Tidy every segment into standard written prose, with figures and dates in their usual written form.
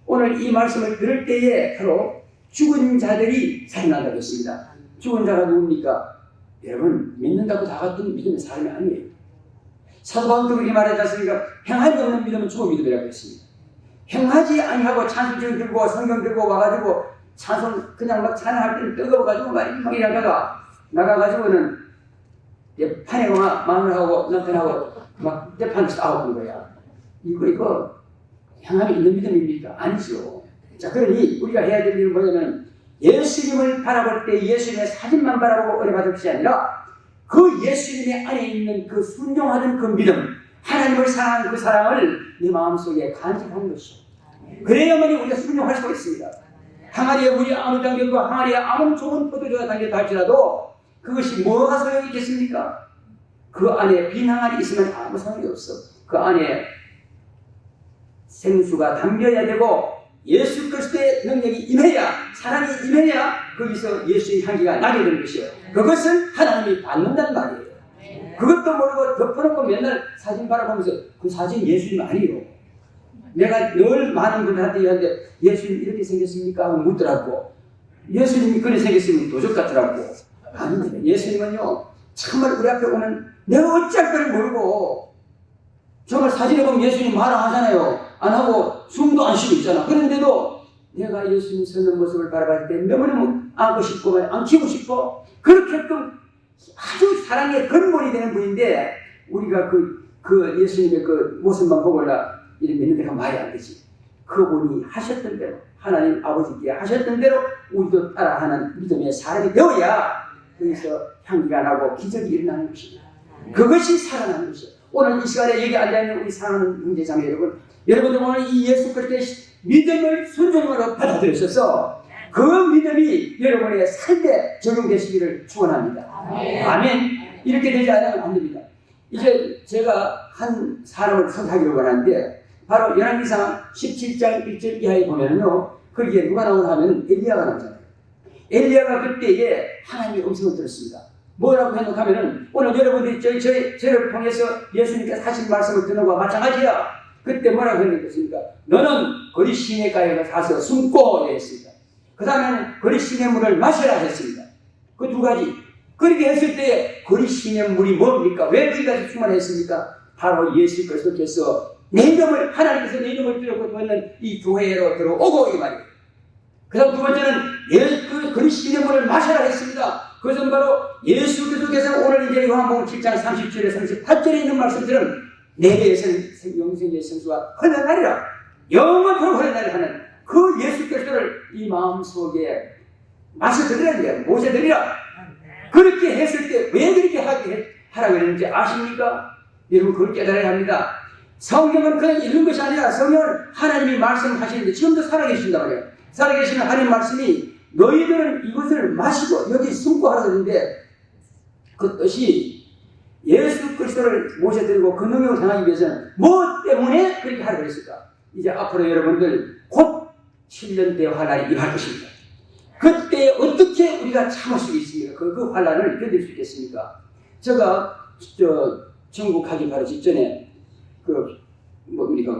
오늘 이 말씀을 들을 때에 바로 죽은 자들이 살아난다고 했습니다. 죽은 자가 누굽니까? 여러분, 믿는다고 다 같은 믿음의 사람이 아니에요. 사도 바울도 그렇게 말하지 않습니까? 행함이 없는 믿음은 죽은 믿음이라고 했습니다. 행하지 아니하고 찬송 들고 성경 들고 와가지고 찬송 그냥 막 찬양할 때는 뜨거워가지고 막 이러다가 나가가지고는 판에거나 마누라하고 남편하고 막 대판을 싸우는 거야. 이거 행함이 있는 믿음입니까? 아니죠. 자, 그러니 우리가 해야 될 일은 뭐냐면 예수님을 바라볼 때 예수님의 사진만 바라보고 은혜받을 것이 아니라 그 예수님의 안에 있는 그 순종하는 그 믿음, 하나님을 사랑하는 그 사랑을 내 마음속에 간직하는 것이죠. 그래야만이 우리가 순종할 수가 있습니다. 항아리에 물이 아무 담겨도 항아리에 아무 좋은 포도주가 담겼다 할지라도 그것이 뭐가 소용이 있겠습니까? 그 안에 빈 항아리 있으면 아무 소용이 없어. 그 안에 생수가 담겨야 되고 예수 그리스도의 능력이 임해야, 사랑이 임해야 거기서 예수의 향기가 나게 되는 것이에요. 그것을 하나님이 받는다는 말이에요. 그것도 모르고 덮어놓고 맨날 사진 바라보면서 그 사진 예수님 아니에요. 내가 늘 많은 분들한테 얘기하는데 예수님 이렇게 생겼습니까? 하고 묻더라고. 예수님이 그렇게 생겼으면 도적 같더라고. 아닙니다. 예수님은요, 정말 우리 앞에 오면 내가 어찌할 거를 모르고 정말 사진에 보면 예수님 말 안 하잖아요. 안 하고 숨도 안 쉬고 있잖아. 그런데도 내가 예수님 서는 모습을 바라볼 때 너무너무 안고 싶고 안키고 싶고 그렇게끔 아주 사랑의 근본이 되는 분인데 우리가 그 예수님의 그 모습만 보고라 이렇게 믿는 데가 말이 안 되지. 그분이 하셨던 대로 하나님 아버지께 하셨던 대로 우리도 따라하는 믿음의 사람이 되어야 거기서 향기가 나고 기적이 일어나는 것입니다. 그것이 살아나는 것이에요. 오늘 이 시간에 여기 앉아있는 우리 사랑하는 형제자매 여러분, 여러분들 오늘 이 예수 그리스도의 믿음을 순종으로 받아들이셔서 그 믿음이 여러분의 삶에 적용되시기를 축원합니다. 아멘. 이렇게 되지 않으면 안 됩니다. 이제 제가 한 사람을 선택하기로 원하는데 바로 열왕기상 17장 1절 이하에 보면은요, 거기에 누가 나오나 하면 엘리야가 나오잖아요. 엘리야가 그때에 하나님의 음성을 들었습니다. 뭐라고 해놓으면은 오늘 여러분들이 저를 통해서 예수님께서 하신 말씀을 듣는 것과 마찬가지야. 그때 뭐라고 했습니까? 너는 거리 시내가에 가서 숨고 했습니다. 그 다음에는 거리 시내물을 마셔라 했습니다. 그 두 가지. 그렇게 했을 때 거리 시내물이 뭡니까? 왜 거기까지 충만했습니까? 바로 예수 그리스도께서 내 이름을 하나님께서 내 이름을 들었고 있는 이 교회로 들어오고 이 말이에요. 그 다음 두 번째는 그 거리 시내물을 마셔라 했습니다. 그것은 바로 예수 그리스도께서 오늘 이제 요한복음 7장 37에 38절에 있는 말씀처럼 내게에서는 영생의 생수가 흘러나리라. 영원토록 흘러나리라 하는 그 예수 그리스도를 이 마음속에 마셔드리라 거예요. 모셔드리라. 그렇게 했을 때 왜 그렇게 하라고 했는지 아십니까? 여러분 그걸 깨달아야 합니다. 성경은 그냥 읽는 것이 아니라 성경은 하나님이 말씀하시는데 지금도 살아계신단 말이에요. 살아계시는 하나님 말씀이 너희들은 이것을 마시고 여기 숨고 하라고 했는데 그 뜻이 예수 그리스도를 모셔드리고 그 능력을 향하기 위해서는 뭐 때문에 그렇게 하라고 했을까? 이제 앞으로 여러분들 곧 7년대 환란이 임할 것입니다. 그때 어떻게 우리가 참을 수 있습니까? 그 환란을 견딜 수 있겠습니까? 제가 전국 가기 바로 직전에 우리가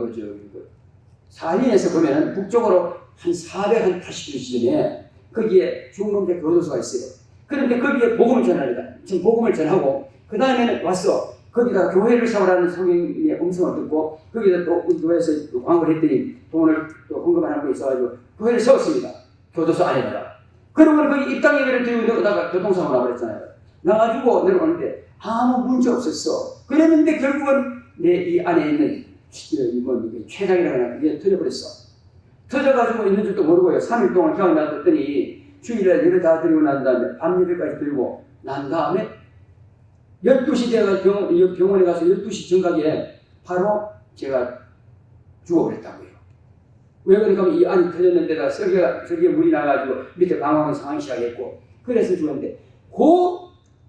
사할린에서 보면은 북쪽으로 한 480km 지점에 거기에 중범대 교도소가 있어요. 그런데 거기에 복음을 전합니다. 지금 복음을 전하고 그 다음에는 와서 거기다 교회를 세우라는 성령의 음성을 듣고 거기다 또 우리 교회에서 또 광고를 했더니 돈을 또 헌금을 하는 분이 있어가지고 교회를 세웠습니다. 교도소 안에다가. 그러면 거기 입당 예배를 드리고 내려다가 교통사고 나버렸잖아요. 나가지고 내려오는데 아무 문제 없었어. 그랬는데 결국은 내 이 안에 있는 췌장이라고 하나 그게 터져버렸어. 터져가지고 있는 줄도 모르고요. 3일 동안 병원 놔뒀더니 주일에 예배 다 드리고 난 다음에 밤 예배까지 드리고 난 다음에 12시 제가 병원에 가서 12시 정각에 바로 제가 죽어버렸다고요. 왜 그러니까 이 안이 터졌는데다 썰기에 물이 나가지고 밑에 방황의 상황이 시작했고 그래서 죽었는데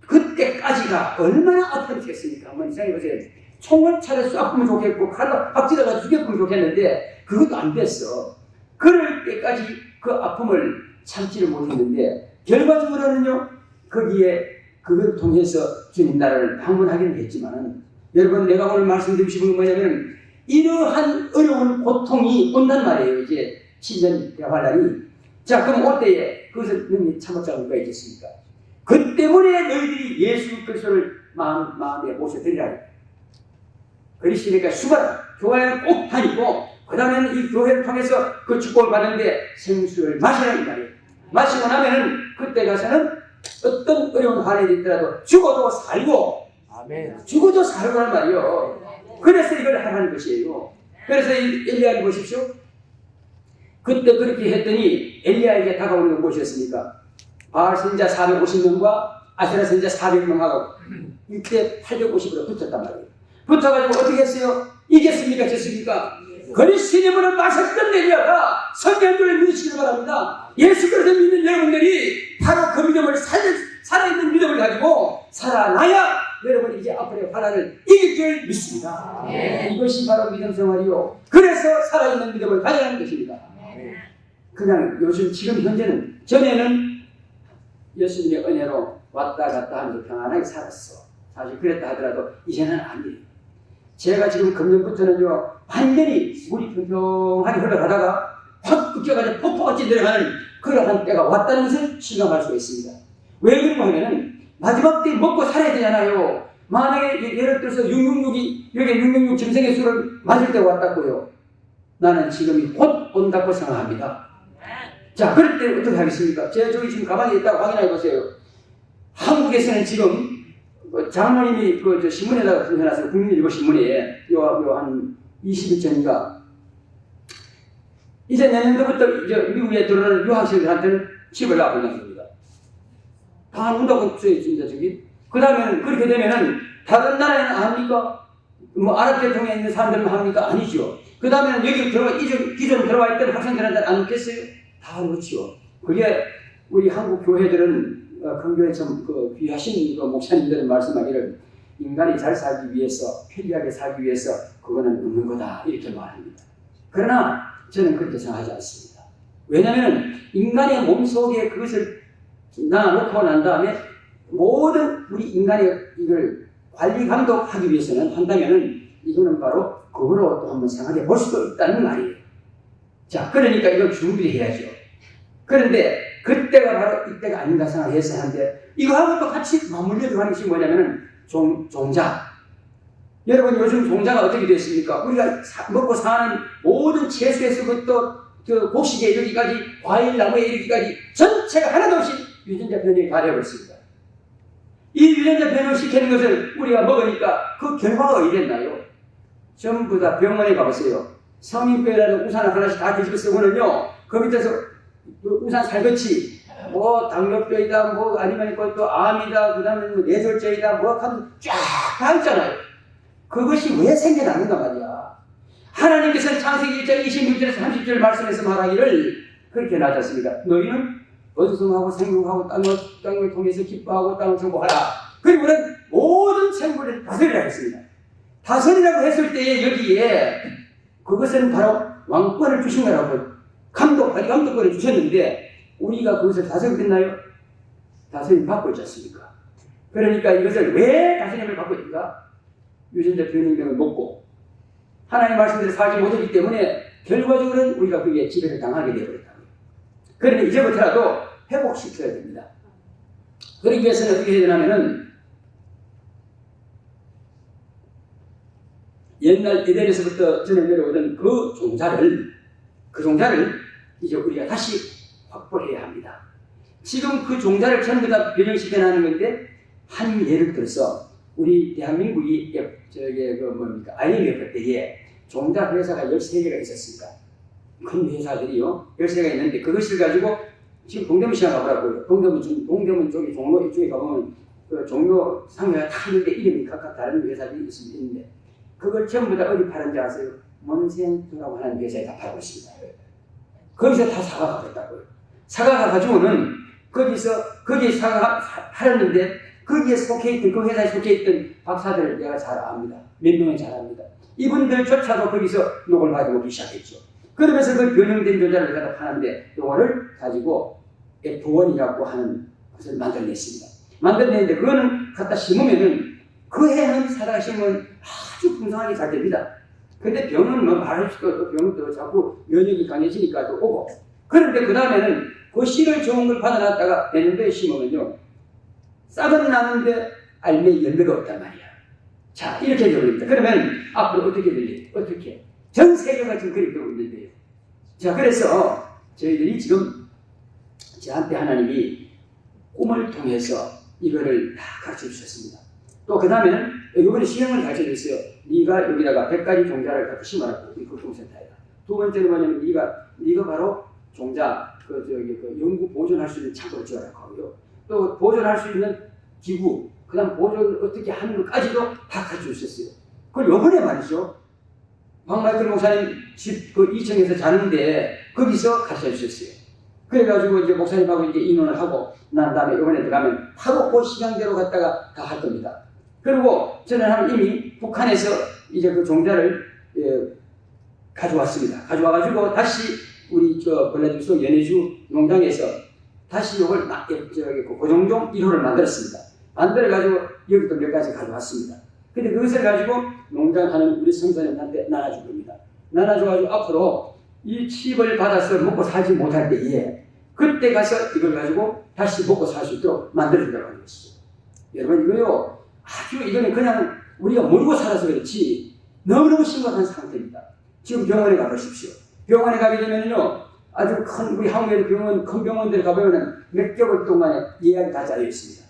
그때까지가 얼마나 아팠겠습니까? 한번 생각해보세요. 총을 차려 쏴보면 좋겠고 칼로 박 찔러가지고 죽였으면 좋겠는데 그것도 안 됐어. 그럴 때까지 그 아픔을 참지를 못했는데 결과적으로는요 거기에 그걸 통해서 주님 나라를 방문하기는 했지만은 여러분 내가 오늘 말씀드리고 싶은 건 뭐냐면 이러한 어려운 고통이 온단 말이에요. 이제 7년 대환란이. 자, 그럼 어때에 그것을 능히 참았자는 누가 있겠습니까? 그 때문에 너희들이 예수 그리스도를 마음에 모셔드리라. 그리시니까 수많은 교회는 꼭 다니고, 그 다음에는 이 교회를 통해서 그 축복을 받는데 생수를 마시라 이 말이에요. 마시고 나면은 그때 가서는 어떤 어려운 환란이 있더라도 죽어도 살고, 아멘. 죽어도 살고란 말이요. 그래서 이걸 하라는 것이에요. 그래서 엘리야를 보십시오. 그때 그렇게 했더니 엘리야에게 다가오는 건 무엇이었습니까? 바알 선지자 450명과 아세라 선지자 400명하고 이때 850으로 붙었단 말이에요. 붙어가지고 어떻게 했어요? 이겼습니까? 졌습니까? 그리스도인으로 마셨던 엘리야가 성경을 믿으시기 바랍니다. 예수 그리스도 믿는 여러분들이 바로 그 믿음을 살아있는 믿음을 가지고 살아나야 여러분 이제 앞으로의 환난을 이길 줄 믿습니다. 이것이 바로 믿음 생활이요. 그래서 살아있는 믿음을 가져가는 것입니다. 그냥 요즘 지금 현재는, 전에는 예수님의 은혜로 왔다 갔다 하면서 평안하게 살았어. 사실 그랬다 하더라도 이제는 아니에요. 제가 지금 금년부터는요, 완전히 물이 평평하게 흘러가다가 확 꺾여가지고 폭포같이 내려가는 그러한 때가 왔다는 것을 실감할 수가 있습니다. 왜 그런가 하면은 마지막 때 먹고 살아야 되잖아요. 만약에 예를 들어서 666이 여기 666 짐승의 수를 맞을 때가 왔다고요. 나는 지금이 곧 온다고 생각합니다. 자, 그럴 때 어떻게 하겠습니까? 제가 저기 지금 가만히 있다고 확인해 보세요. 한국에서는 지금 장로님이 그 신문에다가 해놨어요. 국민일보 신문에 한 20일 전인가. 이제 내년도부터 이제 미국에 들어오는 유학생들한테는 집을 놔본다는 겁니다. 다 논다고 써있습니다, 저기. 그 다음에는 그렇게 되면은 다른 나라에는 합니까? 뭐 아랍 계통에 있는 사람들만 합니까? 아니죠. 그 다음에는 여기 기존 들어와 있던 학생들한테 안 놓겠어요? 다 놓지요. 그게 우리 한국 교회들은 근교에 좀 귀하신 목사님들은 말씀하기를 인간이 잘 살기 위해서, 편리하게 살기 위해서 그거는 없는 거다 이렇게 말합니다. 그러나 저는 그렇게 생각하지 않습니다. 왜냐하면 인간의 몸속에 그것을 놔놓고 난 다음에 모든 우리 인간의 이걸 관리 감독하기 위해서는 한다면은 이거는 바로 그거로 또 한번 생각해 볼 수도 있다는 말이에요. 자, 그러니까 이걸 준비해야죠. 그런데 그때가 바로 이때가 아닌가 생각해서 하는데, 이거하고 또 같이 맞물려 들어가는 것이 뭐냐면은 종자. 여러분 요즘 종자가 어떻게 됐습니까? 우리가 먹고 사는 모든 채소에서부터 저 곡식에 이르기까지, 과일 나무에 이르기까지 전체가 하나도 없이 유전자 변형이 다 되어버렸습니다. 이 유전자 변형시키는 것을 우리가 먹으니까 그 결과가 어디 됐나요? 전부 다 병원에 가보세요. 성인병이라는 우산을 하나씩 다 뒤집어 쓰고는요, 그 밑에서 우산 살것이 뭐 당뇨병이다, 뭐 아니면 또 암이다, 그 다음에 뭐 뇌졸중이다, 뭐 하면 쫙 다 있잖아요. 그것이 왜 생겨났는가 말이야. 하나님께서는 창세기 1장 26절에서 30절 말씀에서 말하기를 그렇게 해놨지 않습니까? 너희는 번성하고 생육하고 땅을 통해서 기뻐하고 땅을 정복하라. 그리고 우리는 모든 생물을 다스리라 했습니다. 다스리라고 했을 때에 여기에 그것은 바로 왕권을 주신 거라고, 감독권을 주셨는데 우리가 그것을 다스리겠나요? 다스림 받고 있지 않습니까? 그러니까 이것을 왜 다스림을 받고 있는가? 유전자 변형병을 먹고 하나님의 말씀대로 살지 못했기 때문에 결과적으로는 우리가 그게 지배를 당하게 되어버렸다. 그러니 이제부터라도 회복시켜야 됩니다. 그러기 위해서는 어떻게 해야 되냐면은 옛날 에덴에서부터 전해 내려오던 그 종자를 이제 우리가 다시 확보해야 합니다. 지금 그 종자를 전부 다 변형시켜 나가는 건데, 한 예를 들어서 우리 대한민국이 IMF 때에 종자 회사가 13개가 있었습니다. 큰 회사들이요, 13개가 있는데 그것을 가지고 지금 동대문 시장 가보라고요. 동대문 쪽에 종로 이쪽에 가보면 그 종로 상회가 다 있는데 이름이 각각 다른 회사들이 있는데 그걸 전부 다 어디 파는지 아세요? 몬센토라고 하는 회사에 다 팔고 있습니다. 거기서 다 사과가 됐다고요. 사과가 가지고는 거기에 사과가 팔았는데 거기에 속해있던, 그 회사에 속해있던 박사들을 내가 잘 압니다. 몇 명은 잘 압니다. 이분들조차도 거기서 욕을 가지고 시작했죠. 그러면서 그 변형된 종자를 갖다 파는데 이거를 가지고 F1이라고 하는 것을 만들어냈습니다. 만들어냈는데 그거는 갖다 심으면은 그 해는 사다가 심으면 아주 풍성하게 잘 됩니다. 근데 병은 뭐 말할 수도 없고 병은 또 자꾸 면역이 강해지니까 또 오고. 그런데 그 다음에는 그 씨를 좋은 걸 받아놨다가 내년도에 심으면요. 싹은 나는데 알맹이 열매가 없단 말이야. 자, 이렇게 되어버립니다. 그러면 앞으로 어떻게 될지, 어떻게. 전 세계가 지금 그렇게 되고 있는데요. 자, 그래서 저희들이 지금 저한테 하나님이 꿈을 통해서 이거를 다 가르쳐 주셨습니다. 또 그 다음에는 이번에 시행을 가르쳐 줬어요. 네가 여기다가 100가지 종자를 갖다 심어놨고 우리 교통센터에다. 두 번째는 뭐냐면 네가 바로 종자 그 연구 보존할 수 있는 창고를 지어라고 하고요. 또 보존할 수 있는 기구, 그다음 보존을 어떻게 하는 것까지도 다 가르쳐 주셨어요. 그걸 요번에 말이죠. 박마이클 목사님 집 그 2층에서 자는데 거기서 가르쳐 주셨어요. 그래가지고 이제 목사님하고 이제 인원을 하고 난 다음에 이번에 들어가면 바로 그 시간대로 갔다가 다 할 겁니다. 그리고 저는 이미 북한에서 이제 그 종자를 가져왔습니다. 가져와가지고 다시 우리 블라디보스토크 연해주 농장에서 다시 이걸 고종종 1호를 만들었습니다. 만들어가지고 여기도 몇 가지 가져왔습니다. 근데 그것을 가지고 농장하는 우리 성도님한테 나눠줄 겁니다. 나눠줘가지고 앞으로 이 칩을 받아서 먹고 살지 못할 때에 그때 가서 이걸 가지고 다시 먹고 살 수 있도록 만들어준다고 하는 것이죠. 여러분 이거요 이거는 그냥 우리가 모르고 살아서 그렇지 너무너무 심각한 상태입니다. 지금 병원에 가보십시오. 병원에 가게 되면요 아주 큰 우리 한국에도 큰 병원들 가보면 몇 개월 동안에 예약이 다 짜여 있습니다.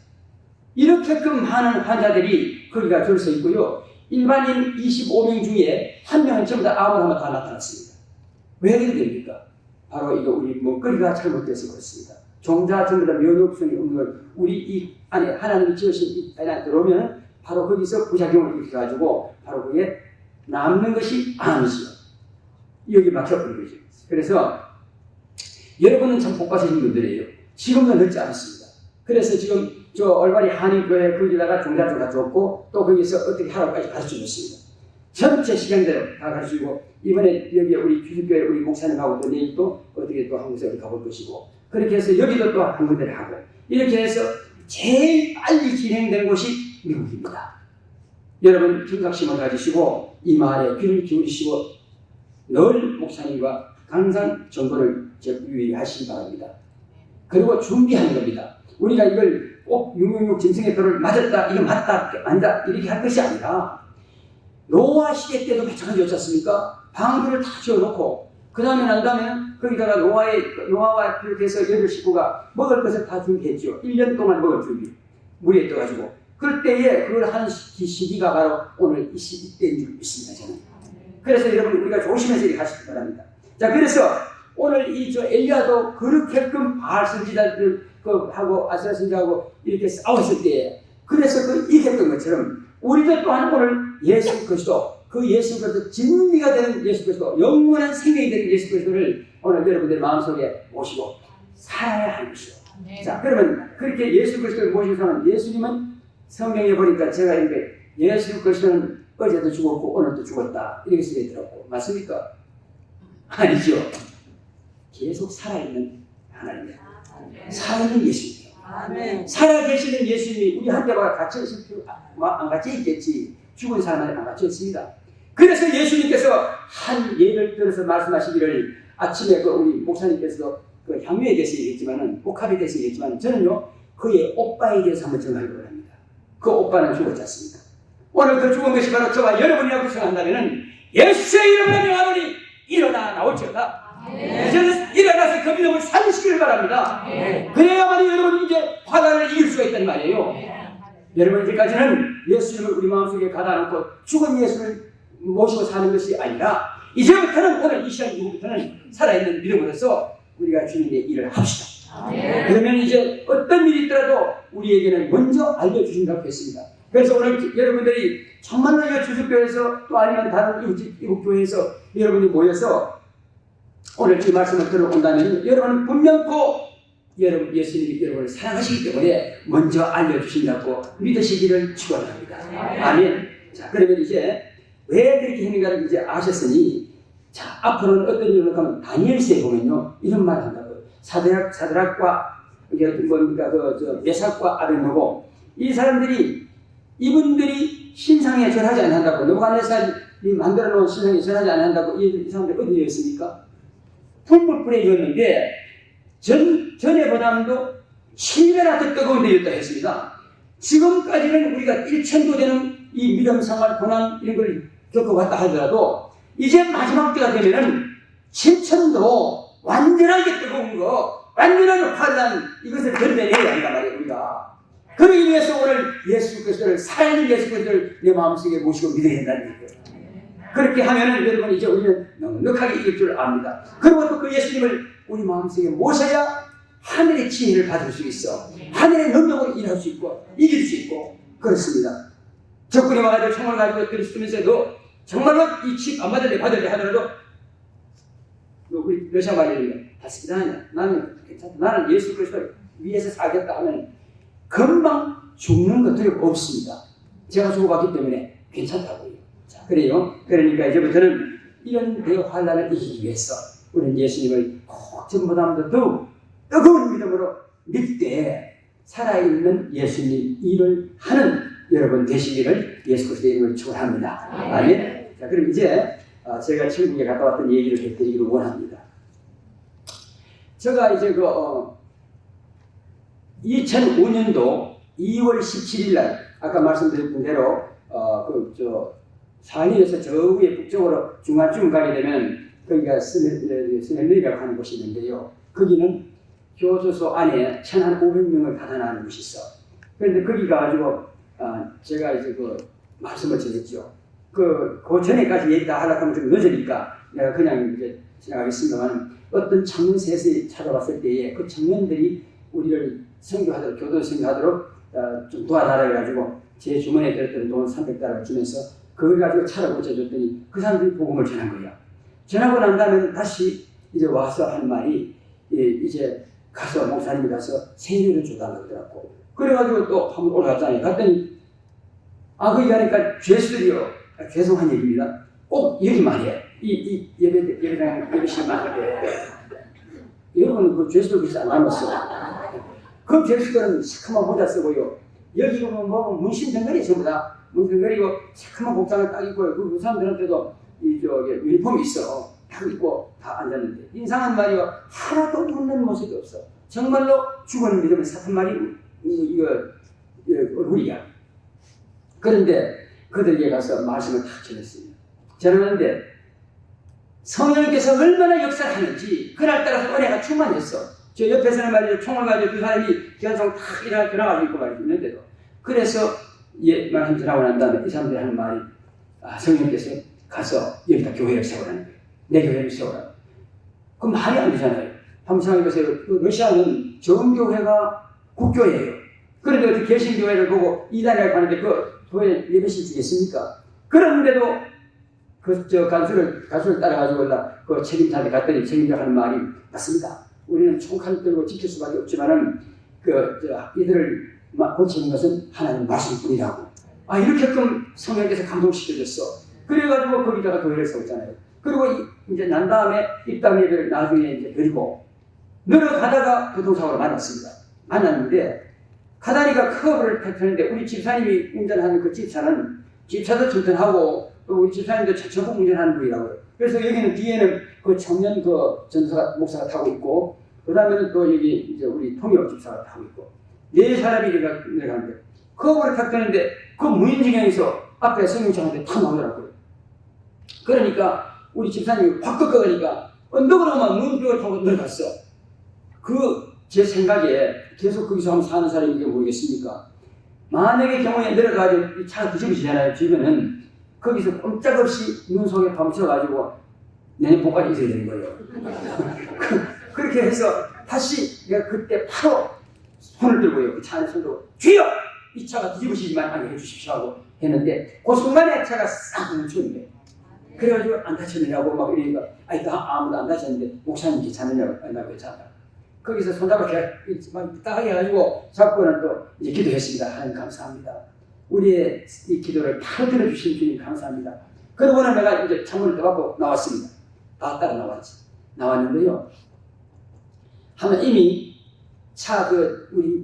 이렇게끔 많은 환자들이 거기가 줄 서 있고요. 일반인 25명 중에 한 명은 전부 다 암을 한번 다 나타났습니다. 왜 그렇게 됩니까? 바로 이거 우리 먹거리가 잘못돼서 그렇습니다. 종자 전부 다 면역성이 없는 걸 우리 이 안에 하나님이 지으신 이 안에 들어오면 바로 거기서 부작용을 일으켜가지고 바로 그게 남는 것이 암이죠. 여기 막혀버린 거죠. 그래서 여러분은 참 복 받으신 분들이에요. 지금도 늦지 않습니다. 그래서 지금 저 얼마리 한인교회 거기다가 종자 좀 가져왔고 또 거기서 어떻게 하라고까지 가르쳐 줬습니다. 전체 시간대로 다 가르치고 이번에 여기 우리 기독교회 우리 목사님하고 또 내일 또 어떻게 또 한국에 가볼 것이고 그렇게 해서 여기도 또 한 군데를 하고 이렇게 해서 제일 빨리 진행된 곳이 미국입니다. 여러분 경각심을 가지시고 이 말에 귀를 기울이시고 늘 목사님과 항상 정보를 유의하시기 바랍니다. 그리고 준비하는 겁니다. 우리가 이걸 꼭 666 짐승의 표를 맞았다, 이거 맞다, 아니다 이렇게 할 것이 아니라 노아 시대 때도 마찬가지였지 않습니까? 방주를 다 지어놓고 그 다음에 난 다음에는 거기다가 노아와 비롯해서 8식구가 먹을 것을 다 준비했죠. 1년 동안 먹을 준비. 물에 떠가지고. 그럴 때에 그걸 하는 시기가 바로 오늘 이 시기때인 줄 믿습니다. 저는. 그래서 여러분 우리가 조심해서 이렇게 하시기 바랍니다. 자, 그래서 오늘 엘리야도 그렇게끔 바알 선지자들 하고 아스라 선지자하고 이렇게 싸웠을 때에 그래서 이겼던 것처럼 우리도 또한 오늘 예수 그리스도 그 예수 그리스도 진리가 되는 예수 그리스도 영원한 생명이 되는 예수 그리스도를 오늘 여러분들 마음속에 모시고 살아야 하는 것이요. 자, 그러면 그렇게 예수 그리스도를 모시고 사는 예수님은 성경에 보니까 제가 이렇게 예수 그리스도는 어제도 죽었고 오늘도 죽었다 이렇게 쓰여있더라고. 맞습니까? 아니죠. 계속 살아있는 하나님이에요. 살아있는 예수님이에요. 살아계시는 예수님이 우리 한때와 갇혀 있을 필요가 안 갇혀 있겠지. 죽은 사람은 안 갇혀 있습니다. 그래서 예수님께서 한 예를 들어서 말씀하시기를 아침에 우리 목사님께서도 향유에 대해서 얘기했지만은 복합에 대해서 얘기했지만 저는요 그의 오빠에 대해서 한번 전하려고 합니다. 그 오빠는 죽었지 않습니까? 오늘 그 죽은 것이 바로 저와 여러분이라고 생각한다면은 예수의 이름으로 명하노니 일어나 나올지어다. 이제는 일어나서 그 믿음을 살리시기를 바랍니다. 그래야만 여러분이 이제 화난을 이길 수가 있단 말이에요. 여러분 이제까지는 예수님을 우리 마음속에 가다 놓고 죽은 예수를 모시고 사는 것이 아니라 이제부터는 오늘 이 시간 이후부터는 살아있는 믿음으로서 우리가 주님의 일을 합시다. 그러면 이제 어떤 일이 있더라도 우리에게는 먼저 알려주신다고 했습니다. 그래서 오늘 여러분들이 정말로 이 주석교회에서 또 아니면 다른 이국교회에서 여러분이 모여서 오늘 이 말씀을 들어본다면 여러분은 분명코 예수님이 여러분을 사랑하시기 때문에 먼저 알려주신다고 믿으시기를 축원합니다. 아멘. 자, 그러면 이제 왜 그렇게 했는가를 이제 아셨으니 자, 앞으로는 어떤 일을 하면 다니엘서에 보면요 이런 말을 한다고요. 사드락과 메삭과 아벳느고 이 사람들이 이분들이 신상에 절하지 않는다고 느부갓네살 이 만들어 놓은 신상에 전하지 않는다고 이 사람들이 어디에 있습니까? 풀불불에 있었는데 전에보다도 7배나 더 뜨거운 데였다 했습니다. 지금까지는 우리가 1천도 되는 이 믿음 생활 고난 이런 걸 겪어왔다 하더라도 이제 마지막 때가 되면은 7천도 완전하게 뜨거운 거, 완전한 환란 이것을 견뎌내야 한단 말이에요, 우리가. 그러기 위해서 오늘 예수 그리스도를, 살아있는 예수 그리스도를 내 마음속에 모시고 믿어야 한다는 얘기예요. 그렇게 하면은 여러분 이제 우리는 넉넉하게 이길 줄 압니다. 그리고 또 그 예수님을 우리 마음속에 모셔야 하늘의 지혜를 받을 수 있어. 하늘의 능력으로 일할 수 있고 이길 수 있고 그렇습니다. 적군이 와가지고 총을 가지고 들이쓰면서도 정말로 이 칩 안 받을 때 하더라도 우리 러시아 말이에요. 다시기다 나는 괜찮다. 나는 예수 그리스도를 위해서 살겠다 하면 금방 죽는 것들이 없습니다. 제가 주고받기 때문에 괜찮다고요. 자, 그래요. 그러니까 이제부터는 이런 대환란을 이기기 위해서 우리는 예수님을 꼭 전보다 더 뜨거운 믿음으로 믿되 살아있는 예수님 일을 하는 여러분 되시기를 예수 그리스도의 이름으로 축원합니다. 아멘. 자, 그럼 이제 제가 천국에 갔다 왔던 얘기를 해드리기를 원합니다. 제가 이제 2005년도 2월 17일 날 아까 말씀드린 대로 산위에서 저 위에 북쪽으로 중간쯤 가게 되면 거기가 스멜리라고 하는 곳이 있는데요. 거기는 교도소 안에 1,500명을 받아나는 곳이 있어. 그런데 거기 가가지고 제가 이제 말씀을 드렸죠. 그 전에까지 얘기 다 하려고 하면 좀 늦으니까 내가 그냥 이제 지나가겠습니다만 어떤 청년 셋이 찾아왔을 때에 그 청년들이 우리를 선교하도록, 교도소 선교하도록 좀 도와달라 해가지고 제 주머니에 들었던 돈 300달러를 주면서 그걸 가지고 차를 고쳐줬더니 그 사람들이 복음을 전한 거야. 전하고 난 다음에 다시 이제 와서 한 말이 이제 가서 목사님이 가서 세례를 줘달라고 그러더라고. 그래가지고 또 한번 올라갔잖아요. 갔더니 거기 가니까 죄수들이요. 죄송한 얘기입니다. 꼭 얘기만 해. 이 예배실만 해. 여러분은 그 죄수들 비슷 안 닮았어. 그 죄수들은 시커먼 모자 쓰고요. 여기 보면 뭐 문신 덩어리 전부 다 문신 덩어리고 시커먼 복장을 딱 입고요. 그 사람들한테도 유니폼이 있어. 딱 입고 다 앉았는데 인상한 말이요. 하나도 웃는 모습이 없어. 정말로 죽은 믿음의 사탄 말이 얼굴이야. 그런데 그들에게 가서 말씀을 탁 전했습니다. 전하는데 성령께서 얼마나 역사하는지 그날따라서 은혜가 충만했어. 저 옆에서는 말이죠. 총을 가지고 두 사람이 기관총 탁 일어나가지고 있고 말이 있는데도 그래서 말씀 전하고 난 다음에 이 사람들이 하는 말이 성령께서 가서 여기다 교회를 세우라는 거예요. 내 교회를 세우라. 그럼 말이 안 되잖아요. 한번 생각해보세요. 러시아는 정교회가 국교예요. 그런데 어떻게 개신교회를 보고 이단이라고 하는데 그 교회 예배실 주겠습니까? 그런데도 가수를 따라가지고 그 책임자한테 갔더니 책임자가 하는 말이 맞습니다. 우리는 총칼을 들고 지킬 수밖에 없지만은 이들을 고치는 것은 하나님 말씀뿐이라고. 이렇게끔 성령께서 감동시켜줬어. 그래가지고 거기다가 교회를 세웠잖아요. 그리고 이제 난 다음에 입당 예배를 나중에 이제 드리고 내려가다가 교통사고를 만났습니다. 만났는데 가다리가 커브를 탔는데 우리 집사님이 운전하는 그 집차도 튼튼하고 또 우리 집사님도 천천히 운전하는 분이라고요. 그래서 여기는 뒤에는 그 청년 목사가 타고 있고 그 다음에는 또 여기 이제 우리 통역 집사가 타고 있고 네 사람이 내려가는데 커브를 탔는데 그 무인지경에서 앞에 성령차한테 탁 나오더라고요. 그러니까 우리 집사님이 확 꺾어가니까 언덕으로만 무인지경을 타고 내려갔어. 제 생각에 계속 거기서 한번 사는 사람인지 모르겠습니까? 만약에 경우에 내려가가지고 이 차가 뒤집어지잖아요. 주변은 거기서 꼼짝없이 눈 속에 밤새가지고 내년 봄까지 있어야 되는 거예요. 그렇게 해서 다시 내가 그때 바로 손을 들고요. 그 차 안에 손을 들고 주여! 이 차가 뒤집어지지만 않게 해주십시오 하고 했는데 그 순간에 차가 싹 멈추는 거예요. 그래가지고 안 다쳤느냐고 막 이러니까 아무도 안 다쳤는데 목사님 괜찮느냐고 나 괜찮다. 거기서 손잡아 딱 해가지고 잡고는 또 이제 기도했습니다. 하나님 감사합니다. 우리의 이 기도를 다 들어주신 주님 감사합니다. 그러고는 내가 이제 창문을 떠갖고 나왔습니다. 다 따라 나왔는데요. 하면 이미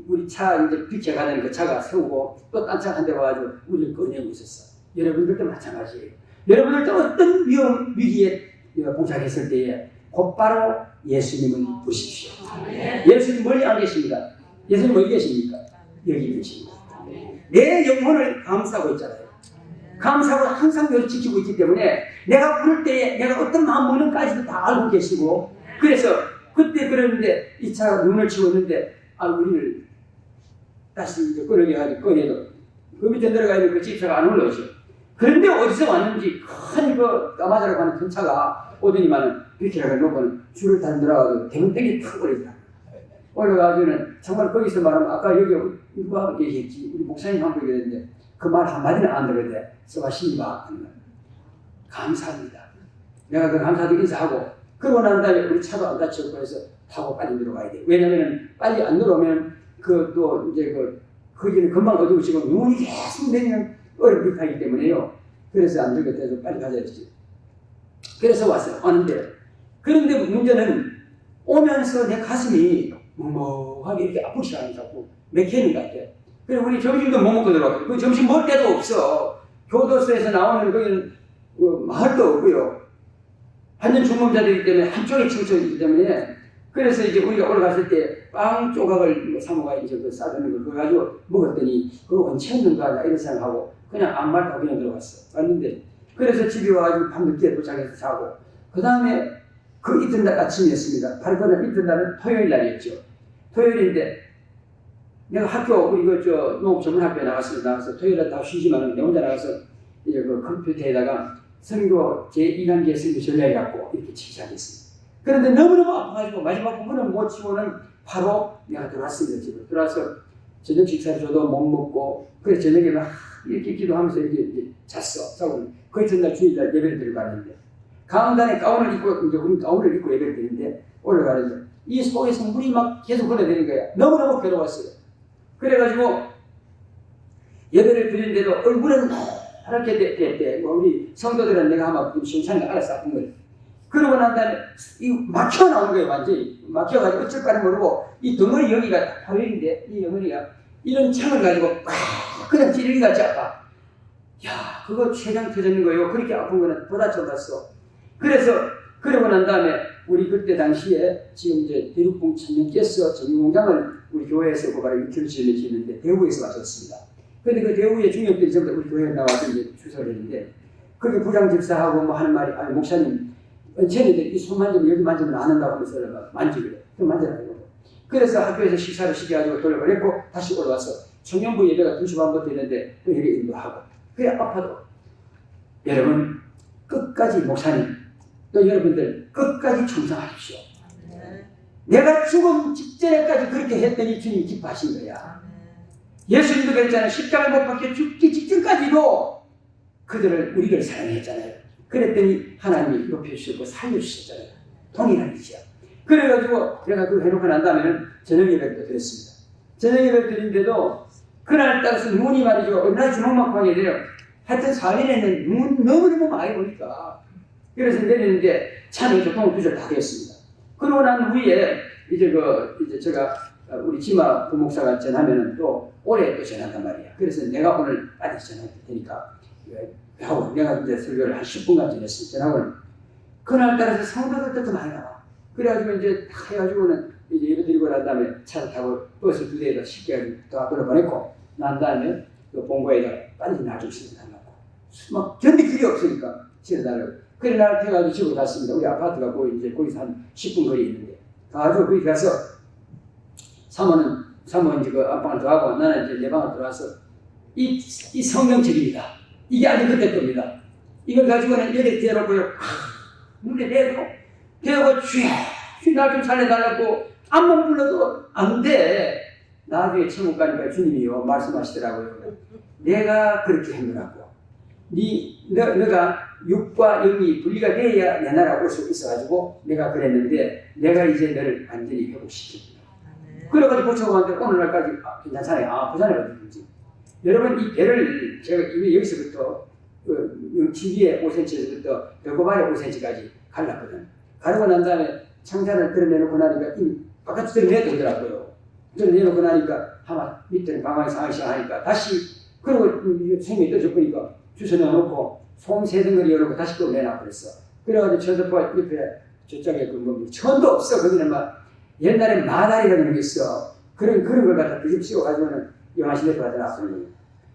우리 차 이제 비켜가는 그 차가 세우고 또 딴 차 한 대 와가지고 우리를 꺼내고 있었어. 여러분들도 마찬가지예요. 여러분들도 어떤 위험, 위기에 봉착했을 때에 곧바로 예수님을 부르십시오. 예수님 멀리 안 계십니다. 예수님 어디 계십니까? 여기 계십니다. 내 영혼을 감싸고 있잖아요. 감싸고 항상 너를 지키고 있기 때문에 내가 부를 때에 내가 어떤 마음 먹는까지도 다 알고 계시고, 그래서 그때 그러는데 이 차가 눈을 치웠는데 우리를 다시 이제 꺼내가지고 꺼내도 그 밑에 내려가 있는 그 집차가 안 올라오죠. 그런데 어디서 왔는지 큰 그 까마자라고 하는 큰 차가 오더니만은 비키라가 놓고는 줄을 다 들어가지고 대문땡이 탁 올리더라. 올라가지고는 정말 거기서 말하면 아까 여기 누가 얘기했지, 우리 목사님 한 분 얘기했는데 그 말 한마디는 안 들었는데 서바시니바 하는 말. 감사합니다. 내가 그 감사도 인사하고 그러고 난 다음에 우리 차도 안 다치고 해서 타고 빨리 들어가야 돼. 왜냐면은 빨리 안 들어오면 그 또 이제 거기는 금방 어두워지고 눈이 계속 내리는 어렵게 때문에요. 그래서 안 들겠다 해서 빨리 가자 했지. 그래서 왔어요. 왔는데 그런데 문제는 오면서 내 가슴이 멍멍하게 이렇게 아프기 시작하니 자꾸 맥히는 것 같아. 그래서 우리 점심도 못 먹고 들어갔고, 그 점심 먹을 데도 없어. 교도소에서 나오는 거기는 마을도 없고요. 완전 중범자들이기 때문에 한쪽에 치우쳐있기 때문에, 그래서 이제 우리가 올라갔을 때 빵 조각을 사모가 이제 싸주는 걸 그거 가지고 먹었더니 그거 언제 했는가 이런 생각하고 그냥 아무 말도 그냥 들어갔어. 왔는데 그래서 집에 와가지고 밤늦게 도착해서 자고, 그 다음에 그 이튿날 아침이었습니다. 바로 그날 이튿날은 토요일 날이었죠. 토요일인데 내가 학교 우리 농업 전문학교에 나가서 토요일에 다 쉬지만 내 혼자 나가서 이제 그 컴퓨터에다가 선교 제2단계 선교 전략을 갖고 이렇게 치기 시작했습니다. 그런데 너무너무 아파가지고 마지막 부분은 못 치고는 바로 내가 들어왔습니다. 집에 들어와서 저녁 식사를 줘도 못 먹고, 그래서 저녁에 막 이렇게 기도하면서 이렇게 잤어. 자고 그 이튿날 주일날 예배를 드리고 갔는데 강단에 가운을 입고, 이제 우리 가운을 입고 예배를 드리는데 올라가는데 이 속에서 물이 막 계속 흘러내리는 거야. 너무너무 괴로웠어요. 그래가지고 예배를 드리는데도 얼굴은 하얗게 됐대. 우리 성도들은 내가 아마 시원찮은 거 알았어, 아픈 걸. 그러고 난 다음에 이 막혀 나온 거예요, 완전히. 막혀가지고 어쩔까를 모르고 이 덩어리 여기가 파열인데 이 덩어리가 이런 창을 가지고 그냥 찌르기 같이 아파. 야, 그거 췌장 터졌는 거예요. 그렇게 아픈 거는 보다쳐 봤어. 그래서 그러고 난 다음에 우리 그때 당시에 지금 이제 대륙봉 천년께서 정유공장을 우리 교회에서 바로 6km 지었는데 대구에서 왔었습니다. 근데 그 대구의 중역들이 전부 우리 교회에 나와서 이제 주소를 했는데 그게 부장 집사하고 뭐 하는 말이, 아니 목사님 쟤네들 이 손 만지면 여기 만지면 안 한다고 하면서 만지기래. 그 만져라고. 그래서 학교에서 식사를 시켜가지고 돌려보냈고 다시 올라와서 청년부 예배가 2시 반부터 있는데 그 예배 인도하고. 그래 아파도 여러분 끝까지 목사님 또 여러분들 끝까지 충성하십시오. 내가 죽음 직전에까지 그렇게 했더니 주님이 기뻐하신 거야. 예수님도 그랬잖아요. 십자가를 못 박혀 죽기 직전까지도 우리를 사랑했잖아요. 그랬더니 하나님이 높여주시고 살려주셨잖아요. 동일한 일이죠. 그래가지고 내가 그거 해놓고 난 다음에는 저녁 예배를 드렸습니다. 저녁 예배를 드린데도 그날 따라서 눈이 말이죠. 얼마나 주먹만하게 돼요. 하여튼 4일에는 눈 너무너무 많이 오니까. 그래서 내리는데 차는 교통을 구절 다 됐습니다. 그러고 난 후에 이제 제가 우리 지마 부목사가 전하면은 또 올해 또 전한단 말이야. 그래서 내가 오늘 빨리 전할 테니까 하고 내가 이제 설교를 한 10분간 전했어요. 전하고는 그날 따라서 성도들도 많이 나와. 그래가지고 이제 다 해가지고는 이제 예배 드리고 난 다음에 차를 타고 버스 2대에다 쉽게 다 돌려보냈고 난 다음에 그 본고에다 빨리 날 좀 실어달라고. 막 견딜 길이 없으니까 실어달라고. 그래 날 태워가지고 집으로 갔습니다. 우리 아파트가 거기서 한 10분 거리에 있는데 가가지고 거기 가서 사모는 이제 그 안방을 들어가고 나는 이제 내 방을 들어와서 이 성경책입니다. 이게 아주 그때 겁니다. 이걸 가지고는 여기 대놓고요. 눈에 대고 쥐 날 좀 살려달라고 안만 불러도 안 돼. 나중에 천국 가니까 주님이요 말씀하시더라고요. 내가 그렇게 했느라고. 너가 육과 영이 분리가 돼야 내 나라 올 수 있어가지고 내가 그랬는데 내가 이제 너를 완전히 회복시킵니다. 그래가지고 고쳐가는데 오늘날까지 괜찮잖아요. 보잖아요. 여러분 이 배를 제가 이미 여기서부터 지위에 5cm에서부터 배고발에 5cm까지 갈랐거든. 가르고 난 다음에 창자를 드러내놓고 나니까 이미 바깥으로 내더라고요. 드러내놓고 나니까 아마 밑에는 방황이 상하기 시작하니까 다시 그러고 생명이 떨어져 보니까 주워 넣어놓고 솜 세 덩어리 열고 다시 또 내놔 버렸어. 그래가지고 천서포가 옆에 저쪽에 그 뭐 천도 없어. 거기는 막 옛날에 마다리라는 게 있어. 그런 걸 갖다 뒤집어 가지고는 영화실에 가더라.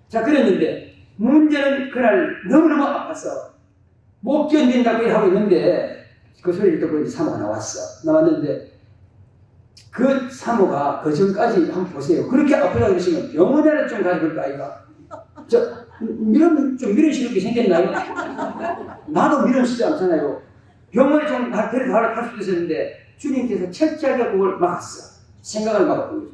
자, 그랬는데 문제는 그날 너무너무 아파서 못 견딘다고 하고 있는데 그 소리를 듣고 이제 사모가 나왔는데 그 사모가 그 전까지 한번 보세요. 그렇게 아프다고 그러시면 병원에는 좀 가져볼까 아이가? 좀 미련스럽게 생겼나요? 나도 미련스럽지 않잖아요. 병원에 좀 데려가라 할 수도 있었는데 주님께서 철저하게 그걸 막았어. 생각을 막았고.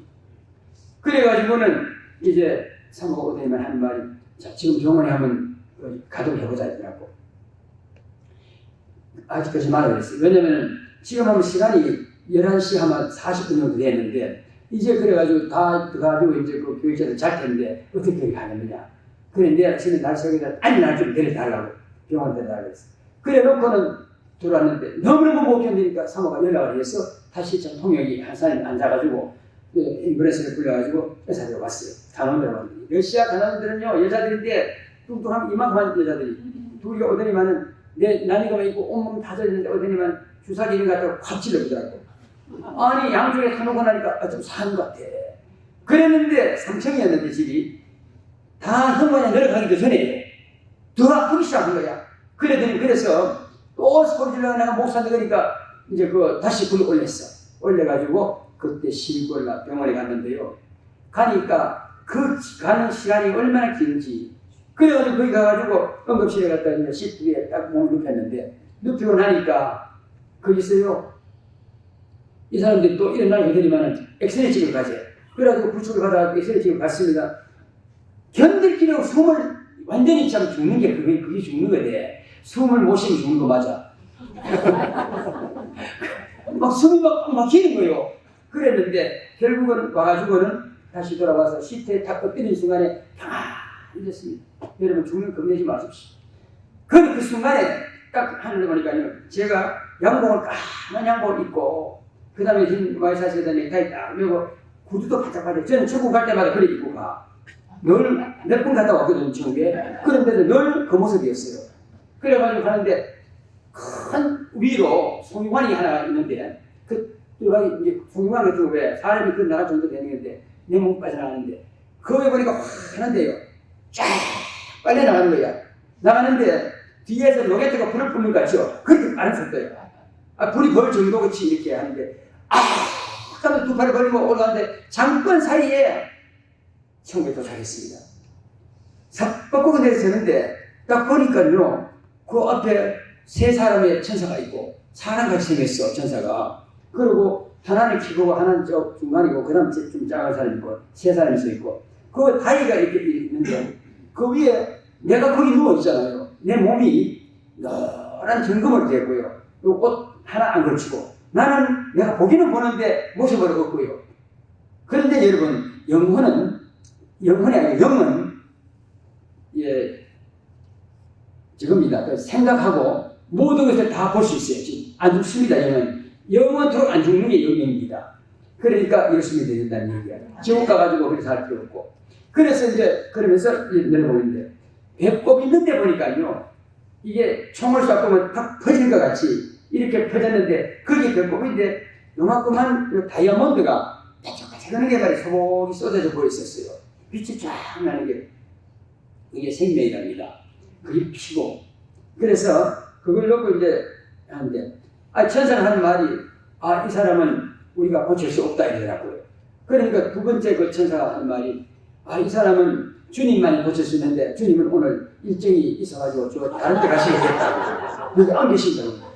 그래가지고는 이제 사모가 오더니만 하는 말이, 자, 지금 병원에 한번 가동해보자 이더라고. 아직까지 말을 그랬어요. 왜냐면은 지금 하면 시간이 11시 하면 40분 정도 됐는데, 이제 그래가지고 다 가지고 이제 그 교육자들 잘 텐데 어떻게 하겠느냐. 그래, 내가 지금 날 속에다 아니 날 좀 데려달라고 병원 데려달라고 했어. 그래 놓고는 들어왔는데 너무너무 못 견디니까 사모가 연락을 해서 다시 좀 통역이 한 사람이 앉아가지고 앰뷸런스를 불러가지고 의사들이 왔어요. 간호원들 왔는데, 러시아 간호원들은요 여자들인데 뚱뚱한 이만한 여자들이 둘이 오더니만은 내 나이가 있고 온몸 다 젖었는데 오더니만 주사기 이런 거 갖다가 확 찔러보더라고. 아니 양쪽에 간호가 나니까 좀 사는 것 같아. 그랬는데 3층이었는데 집이 다 현관에 내려가기도 전에 더 아프기 시작한 거야. 그래서 또 소리 질러가 내가 목 산다 그러니까 이제 다시 불러 올려가지고 그때 실골라 병원에 갔는데요. 가니까 그 가는 시간이 얼마나 긴지. 그래가지고 거기 가가지고 응급실에 갔다 이제 시트에 딱 몸을 눕혔는데, 눕히고 나니까 거기서요 이 사람들이 또 일어나게 되니만은 엑스레이 찍을 가지. 그래가지고 부축을 받아서 엑스레이 찍을 갔습니다. 견딜 필요 없고 숨을 완전히 참 죽는 게 그게 죽는 거대. 숨을 못 쉬면 죽는 거 맞아. 막 숨이 막 막히는 거예요. 그랬는데 결국은 와가지고는 다시 돌아와서 시트에 탁 엎드리는 순간에 가만히 앉았습니다. 여러분 죽는 겁내지 마십시오. 그 순간에 딱 하늘을 보니까요, 제가 양복을 까만 양복을 입고 그 다음에 흰 와이셔츠에다 넥타이 딱 메고 구두도 바짝바짝. 저는 천국 갈 때마다 그래 입고 가. 늘 몇 번 갔다 왔거든요, 천국에. 그런데도 늘 그 모습이었어요. 그래가지고 가는데 큰 위로 송유관이 하나 있는데, 이제 송유관 같은 거 왜 사람이 그 나라 정도 되는 건데 내 몸 빠져나가는데 거기 보니까 환한데요. 쫙 빨려 나가는 거야. 나가는데 뒤에서 로켓트가 불을 뿜는 것 같죠? 그렇게 빨았었어요. 불이 벌 정도같이 이렇게 하는데 하면 두 팔을 벌리고 올라가는데 잠깐 사이에 천국에 도착했습니다. 삽 뻗고 내려서는데 딱 보니까요, 그 앞에 세 사람의 천사가 있고 사람같이 생겼어, 천사가. 그리고 하나는 키고 하나는 저 중간이고 그 다음 좀 작은 사람이 있고 세 사람이 서 있고 그 다리가 이렇게 있는데 그 위에 내가 거기 누워 있잖아요. 내 몸이 노란 점검을 됐고요. 옷 하나 안 걸치고 나는 내가 보기는 보는데 모습을 없고요. 그런데 여러분 영혼이 아니고 영은 지금입니다. 생각하고 모든 것을 다 볼 수 있어요. 지금 안 죽습니다. 영원토록 안 죽는 게 영입니다. 그러니까 열심히 되야 된다는 얘기야. 지옥 가가지고 그렇게 살 필요 없고. 그래서 이제 그러면서 내려보는데 배꼽 있는데 보니까요, 이게 총을 쏴보면 딱 퍼질 것 같이 이렇게 퍼졌는데 거기 배꼽인데 요만큼한 다이아몬드가 반짝반짝하는 게 말이 소복이 쏟아져 보였었어요. 빛이 쫙 나는 게 이게 생명이랍니다. 그게 피고. 그래서 그걸 놓고 이제 하는데 천사가 하는 말이 이 사람은 우리가 고칠 수 없다 이러더라고요. 그러니까 두 번째 그 천사가 하는 말이 이 사람은 주님만이 고칠 수 있는데 주님은 오늘 일정이 있어가지고 저 다른 데 가시겠다고 여기 안 계신다고.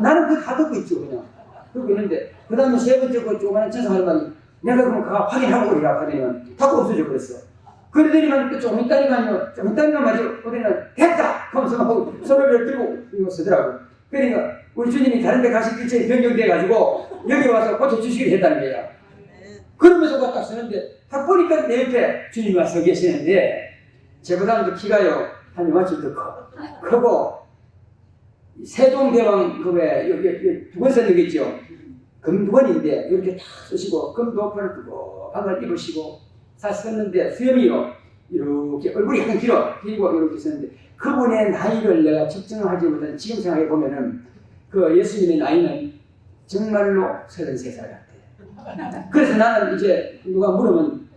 나는 그거 다 듣고 있죠 그냥. 그러고 있는데 그 다음에 세 번째 그 조그마한 천사가 하는 말이 내가 그럼 가 확인하고 오리라 하더니만 자꾸 없어져 버렸어. 그러더니만 또 좀 있다니만요. 좀 있다니만 말이죠. 그러더니만 됐다! 하면서 막 손을 들고 이거 쓰더라고. 그러니까 우리 주님이 다른 데 가실 일정이 변경돼가지고 여기 와서 고쳐주시기로 했다는 거야. 그러면서 딱 쓰는데 딱 보니까 내 옆에 주님이 와서 계시는데 제보다는 키가요 한 요만큼 더 크고 세종대왕 그왜 두건 쓰는 게 있죠. 금두건인데 이렇게 딱 쓰시고 금도퍼를 두고 방을 입으시고 다 썼는데 수염이요 이렇게 얼굴이 약간 길고 이렇게 썼는데 그분의 나이를 내가 측정하지 못한 지금 생각해 보면은 그 예수님의 나이는 정말로 33살 같아요. 그래서 나는 이제 누가 물으면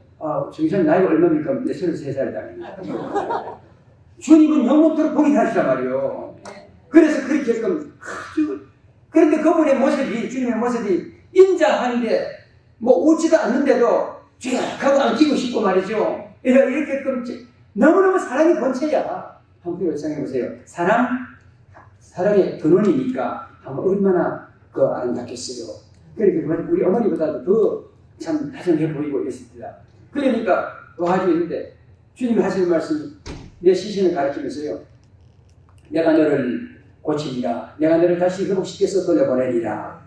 정신 나이가 얼마입니까? 내 33살이다. 주님은 영원토록 봉인하시란 말이요. 그래서 그렇게끔 아주 그런데 그분의 모습이 주님의 모습이 인자한데 뭐 웃지도 않는데도 쥐약하고 안기고 싶고 말이죠. 이렇게끔 너무너무 사랑이 본체야. 한번 생각해 보세요. 사랑의 근원이니까 한번 얼마나 아름답겠어요. 그러니까 우리 어머니보다도 더 참 다정해 보이고 이랬습니다. 그러니까 와가지고 있는데 주님이 하시는 말씀이 내 시신을 가리키면서요. 내가 너를 고치리라. 내가 너를 다시 회복시켜서 돌려보내리라.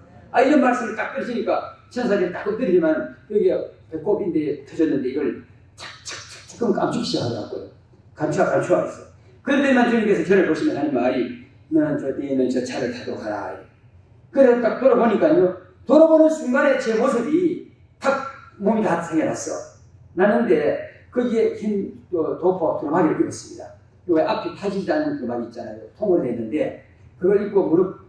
이런 말씀을 딱 들으시니까 천사들이 딱 엎드리지만 여기가 배꼽인데 터졌는데 이걸 착착착 감추기 시작하더라고요. 감추어 있어. 그런데만 주님께서 저를 보시면 하는 말이 너는 저 차를 타도록 하라. 그래서 딱 돌아보니까요. 돌아보는 순간에 제 모습이 탁 몸이 다 생겨났어. 나는데 거기에 흰 도포 두루마기를 입었습니다. 왜 앞이 타지지 않는 두루마기 있잖아요. 통으로 되어 있는데 그걸 입고 무릎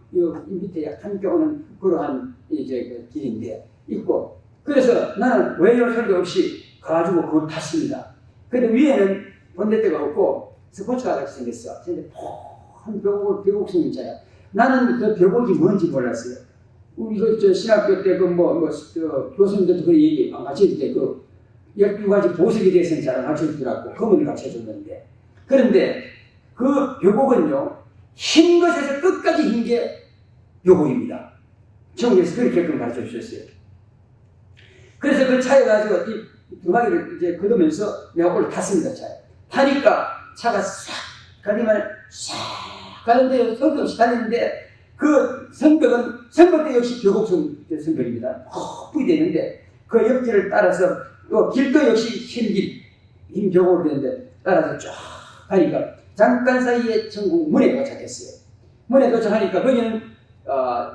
밑에 약간 껴오는 그러한 이제 길인데 입고 그래서 나는 외요 소리도 없이 가지고 그걸 탔습니다. 근데 위에는 본대대가 없고 스포츠카 같이 생겼어. 근데 한 벽옥선 있잖아요. 나는 그 벽옥이 뭔지 몰랐어요. 우리 신학교 때 교수님들도 그 얘기 안 같이 해줄 때 12가지 보석에 대해서는 잘 안 가르쳐 주더라고. 검은을 가르쳐 줬는데. 그런데 그 벽옥은요, 흰 것에서 끝까지 흰 게 벽옥입니다. 정부에서 그렇게 가르쳐 주셨어요. 그래서 그 차에 가지고 이 두마기를 이제 걷으면서 내가 올라탔습니다, 차에. 타니까 차가 싹 가기만 싹 가는데 성격 없이 달리는데 그 성벽도 역시 벽옥성 성벽입니다. 허쁘게 되는데 그 옆길을 따라서 또 길도 역시 흰 벽옥으로 되는데 따라서 쫙 가니까 잠깐 사이에 천국 문에 도착했어요. 문에 도착하니까 거기는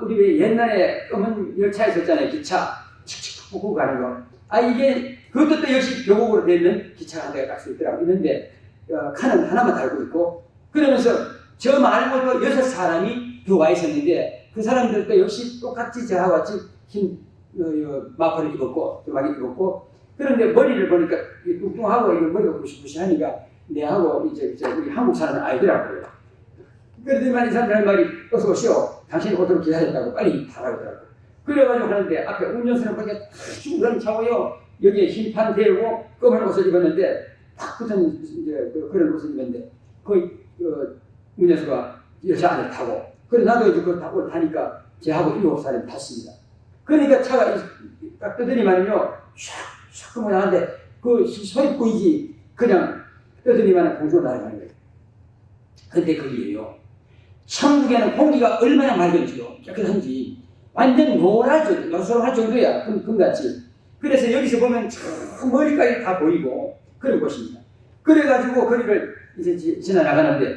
우리 왜 옛날에 검은 열차 있었잖아요. 기차 칙칙 푸고 가는 거. 이게 그것도 또 역시 벽옥으로 되는 기차가 한 대가 딱 서 있더라고. 있는데 칸은 하나만 달고 있고 그러면서 저 말고도 6사람이 와 있었는데 그 사람들도 역시 똑같이 저하고 같이 흰 마포를 입었고 두마기 입었고 그런데 머리를 보니까 뚱뚱하고 머리가 부시부시하니까 내하고 이제 우리 한국 사람은 알더라고요. 그러더니만 이 사람들 한 말이 어서 오시오. 당신이 오도록 기다렸다고 빨리 타라더라고요. 그래가지고 하는데 앞에 운전수는 보니까 충분히 차고요. 여기에 흰판 대고 검은 옷을 입었는데 딱 붙은 이제 그런 옷을 입었는데 운전수가 열차 안에 타고 그래 나도 이제 그걸 타고 타니까 제하고 7사람이 탔습니다. 그러니까 차가 딱 뜨더니만요 샥 그러면 하는데 그 소리 보이지 그냥 뜨더니만 공중으로 날아가는 거예요. 근데 그게요 천국에는 공기가 얼마나 맑은지요 깨끗한지 완전 노솔할 정도야 금같이. 그래서 여기서 보면 저 머리까지 다 보이고 그런 곳입니다. 그래가지고 거리를 이제 지나가는데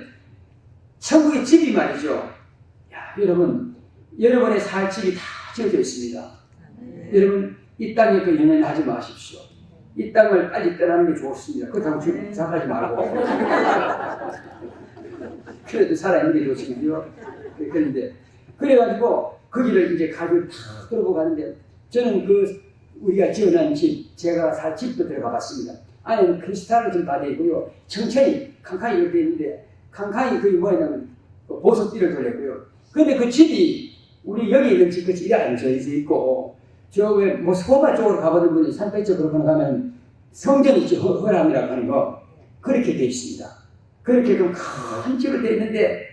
천국의 집이 말이죠. 여러분, 여러분의 살 집이 다 지어져 있습니다. 여러분, 이 땅에 연연하지 마십시오. 이 땅을 빨리 떠나는 게 좋습니다. 그렇다고 생각하지 말고. 그래도 살아있는 게 좋습니다. 그런데, 그래가지고, 거기를 이제 가지고 탁 들어보고 가는데, 저는 우리가 지어놓은 집, 제가 살 집도 들어가 봤습니다. 안에는 크리스탈로 좀 다 되어 있고요. 천천히, 칸칸이 이렇게 있는데, 칸칸이 그게 뭐냐면, 보석띠를 돌렸고요. 근데 그 집이 우리 여기 있는 집 같이 이래 앉아 있고 저 왜 모스크바 쪽으로 가보는 분이 산백 쪽으로 가면 성전 있죠. 허람이라고 하는 거 그렇게 되어 있습니다. 그렇게 좀 큰 집으로 되어 있는데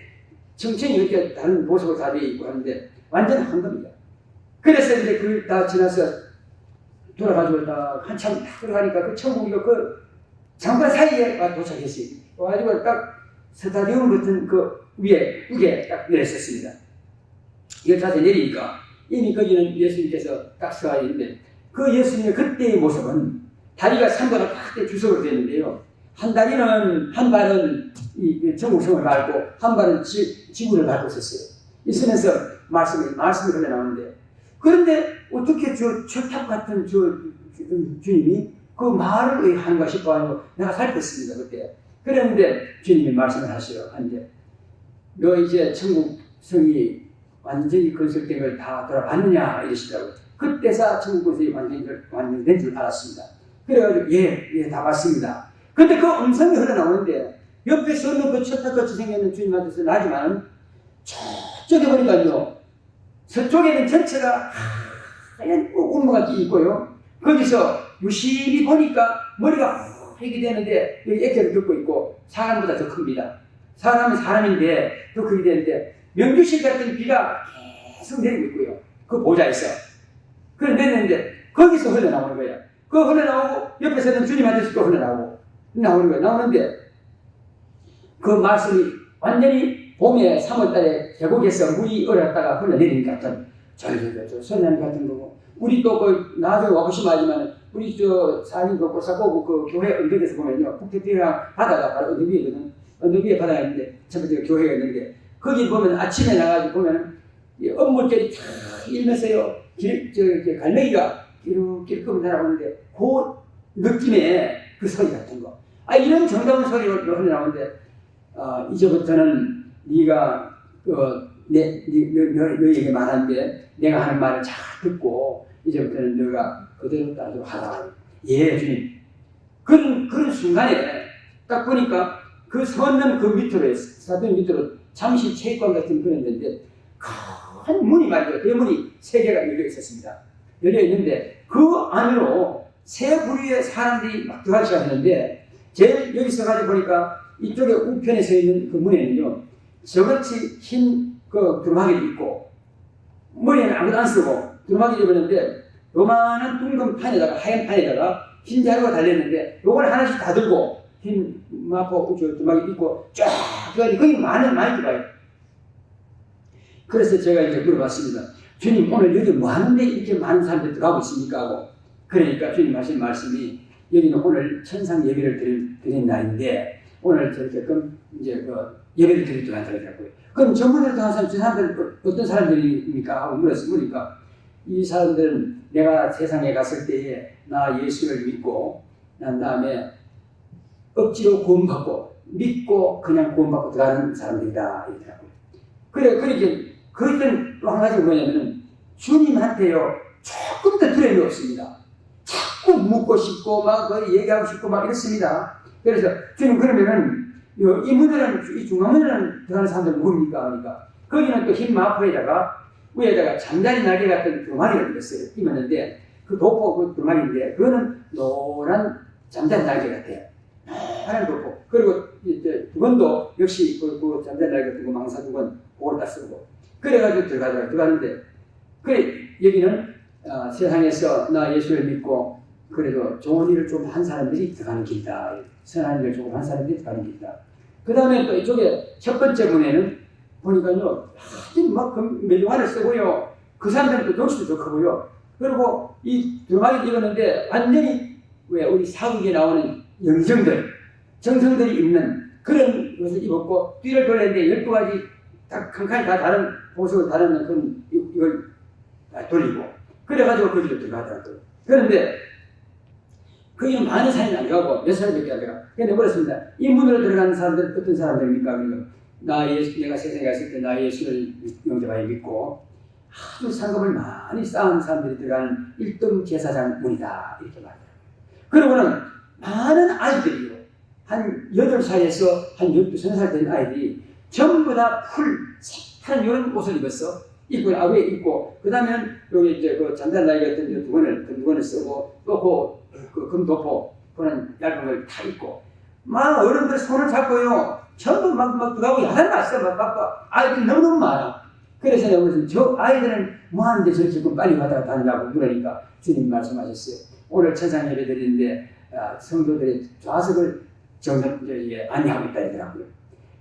천천히 이렇게 다른 보석으로 다 되어 있고 하는데 완전 한 겁니다. 그래서 이제 그걸 다 지나서 돌아가지고 다 한참 딱 들어가니까 그 천국이 잠깐 사이에 도착했어요. 와가지고 딱 스타디움 같은 위에 딱 내렸었습니다. 열차에서 내리니까 이미 거기는 예수님께서 딱 서 있는데 그 예수님의 그때의 모습은 다리가 산보다 딱 주석으로 되는데요. 한 발은 이 전국성을 밟고 한 발은 지구를 밟고 있었어요. 있으면서 말씀이 흘러나오는데 그런데 어떻게 저 탑 같은 주님이 그 말을 왜 하는가 싶어 하고 내가 살폈습니다. 그때 그랬는데 주님이 말씀을 하시러 하는데 너 이제 천국 성이 완전히 건설된 걸 다 돌아봤느냐 이러시더라고요. 그때서 천국 건설이 완전된 줄 알았습니다. 그래가지고 예, 다 봤습니다. 근데 그 음성이 흘러나오는데 옆에 서는 그 첩탑같이 생겼는 주님한테서 나지만 저쪽에 보니까요 서쪽에는 전체가 하얀 운무같이 있고요. 거기서 유심히 보니까 머리가 이렇게 되는데 여기 액자를 덮고 있고 사람보다 더 큽니다. 사람은 사람인데 더 크게 되는데 명주실 같은 비가 계속 내리고 있고요. 그 보좌에서 그걸 내렸는데 거기서 흘러나오는 거예요. 그 흘러나오고 옆에서는 주님한테서 또 흘러나오고 나오는 거예요. 나오는데 그 말씀이 완전히 봄에 3월달에 계곡에서 물이 얼었다가 흘러내리니까 절절절 소리나는 것 같은 거고 우리 또 그 나중에 와보시면 알지만 우리 저 산이 그 꼬사꼬고 그 교회 언덕에서 보면요 북태평양 바다가 바로 언덕 위에거든. 언덕 위에 바다가 있는데 첫 번째 교회가 있는데 거기 보면 아침에 나가지고 보면 엄물결이 탁 일면서요 갈매기가 끼룩끼룩 날아오는데 그 느낌의 그 소리 같은 거 이런 정다운 소리가 흘러나오는데 이제부터는 네가 너에게 말하는데 내가 하는 말을 잘 듣고 이제부터는 너가 그대로 따르도록 하라. 예, 주님. 그런 순간에 딱 보니까 그 섰는 그 밑으로 사돈 밑으로 잠실 체육관 같은 그런 데인데 큰 문이 말이죠. 대문이 3개가 열려 있었습니다. 열려 있는데 그 안으로 세 부류의 사람들이 막 들어가기 시작했는데 제일 여기서 가지고 보니까 이쪽에 우편에 서 있는 그 문에는요 저같이 흰 그 두루마기도 있고 머리에는 아무도 안 쓰고 두루마기를 입었는데 요만한 둥근 판에다가 하얀 판에다가 흰 자루가 달렸는데 요걸 하나씩 다 들고 흰 마포 두루마기 입고 쫙 거기 많이 들어가요. 그래서 제가 이제 물어봤습니다. 주님 오늘 여기 뭐 하는데 이렇게 많은 사람들이 들어가고 있습니까? 하고 그러니까 주님 하신 말씀이 여기는 오늘 천상 예배를 드린 날인데 오늘 저렇게 이제 그 예배를 드리도록 하더라고요. 그럼 전문으로 들어간 사람, 저 사람들은 어떤 사람들입니까? 하고 물으니까 이 사람들은 내가 세상에 갔을 때에 나 예수를 믿고 난 다음에 억지로 구원받고 믿고 그냥 구원받고 들어가는 사람들이다 이러더라고요. 그렇게 그때는 또 한 가지가 뭐냐면은 주님한테요 조금 더 두려움이 없습니다. 자꾸 묻고 싶고 막 얘기하고 싶고 막 이렇습니다. 그래서 주님 그러면은 이 문에는 이 중앙문에는 들어가는 사람들 누굽니까? 하니까 거기는 또 흰 마포에다가 위에다가 잠자리 날개 같은 두루마리가 들었어요. 입었는데 그 도포 그 두루마리인데 그거는 노란 잠자리 날개 같아요. 노란 도포. 그리고 이제 두건도 역시 그 잠자리 날개 같은 거 망사 두건 그걸 다 쓰고 그래가지고 들어가는데 그래 여기는 세상에서 나 예수를 믿고 그래도 좋은 일을 좀 한 사람들이 들어가는 길이다. 선한 일을 조금 한 사람들이 들어가는 길이다. 그 다음에 또 이쪽에 첫 번째 문에는 보니까요, 아주 막 멜리화를 쓰고요. 그 사람들은 또 덕수도 크고요. 그리고 이 두루마기 입었는데 완전히 왜 우리 사극에 나오는 정성들이 입는 그런 것을 입었고 뒤를 돌렸는데 12가지 칸칸이 다 다른 보석을 다루는 그런 이걸 돌리고 그래가지고 거기로 들어가더라고요. 그런데 거기는 많은 사람이 안 들어가고 몇 사람밖에 안 들어가. 근데 그렇습니다. 이 문으로 들어가는 사람들은 어떤 사람들입니까? 내가 세상에 갔을 때 나 예수를 영접하여 믿고 아주 상급을 많이 쌓은 사람들이 들어가는 1등 제사장 문이다. 이렇게 말해요. 그러고는 많은 아이들이요. 한 8살에서 한 12살 된 아이들이 전부 다 색다른 이런 옷을 입었어. 입고 아구에 입고 그 다음에 여기 이제 그 잠자리 날개 같은 두 건을 쓰고 또 그 금도포 그런 얇은 걸 다 입고 막 어른들 손을 잡고요 전부 막 들어가고 야단 났어 막 아이들이 너무너무 많아. 그래서 내가 무슨 저 아이들은 뭐 하는데 저렇게 빨리 가다가 다니냐고 물으니까 주님 말씀하셨어요. 오늘 천상 예배 드리는데 성도들의 좌석을 안내하고 있다 이더라고요.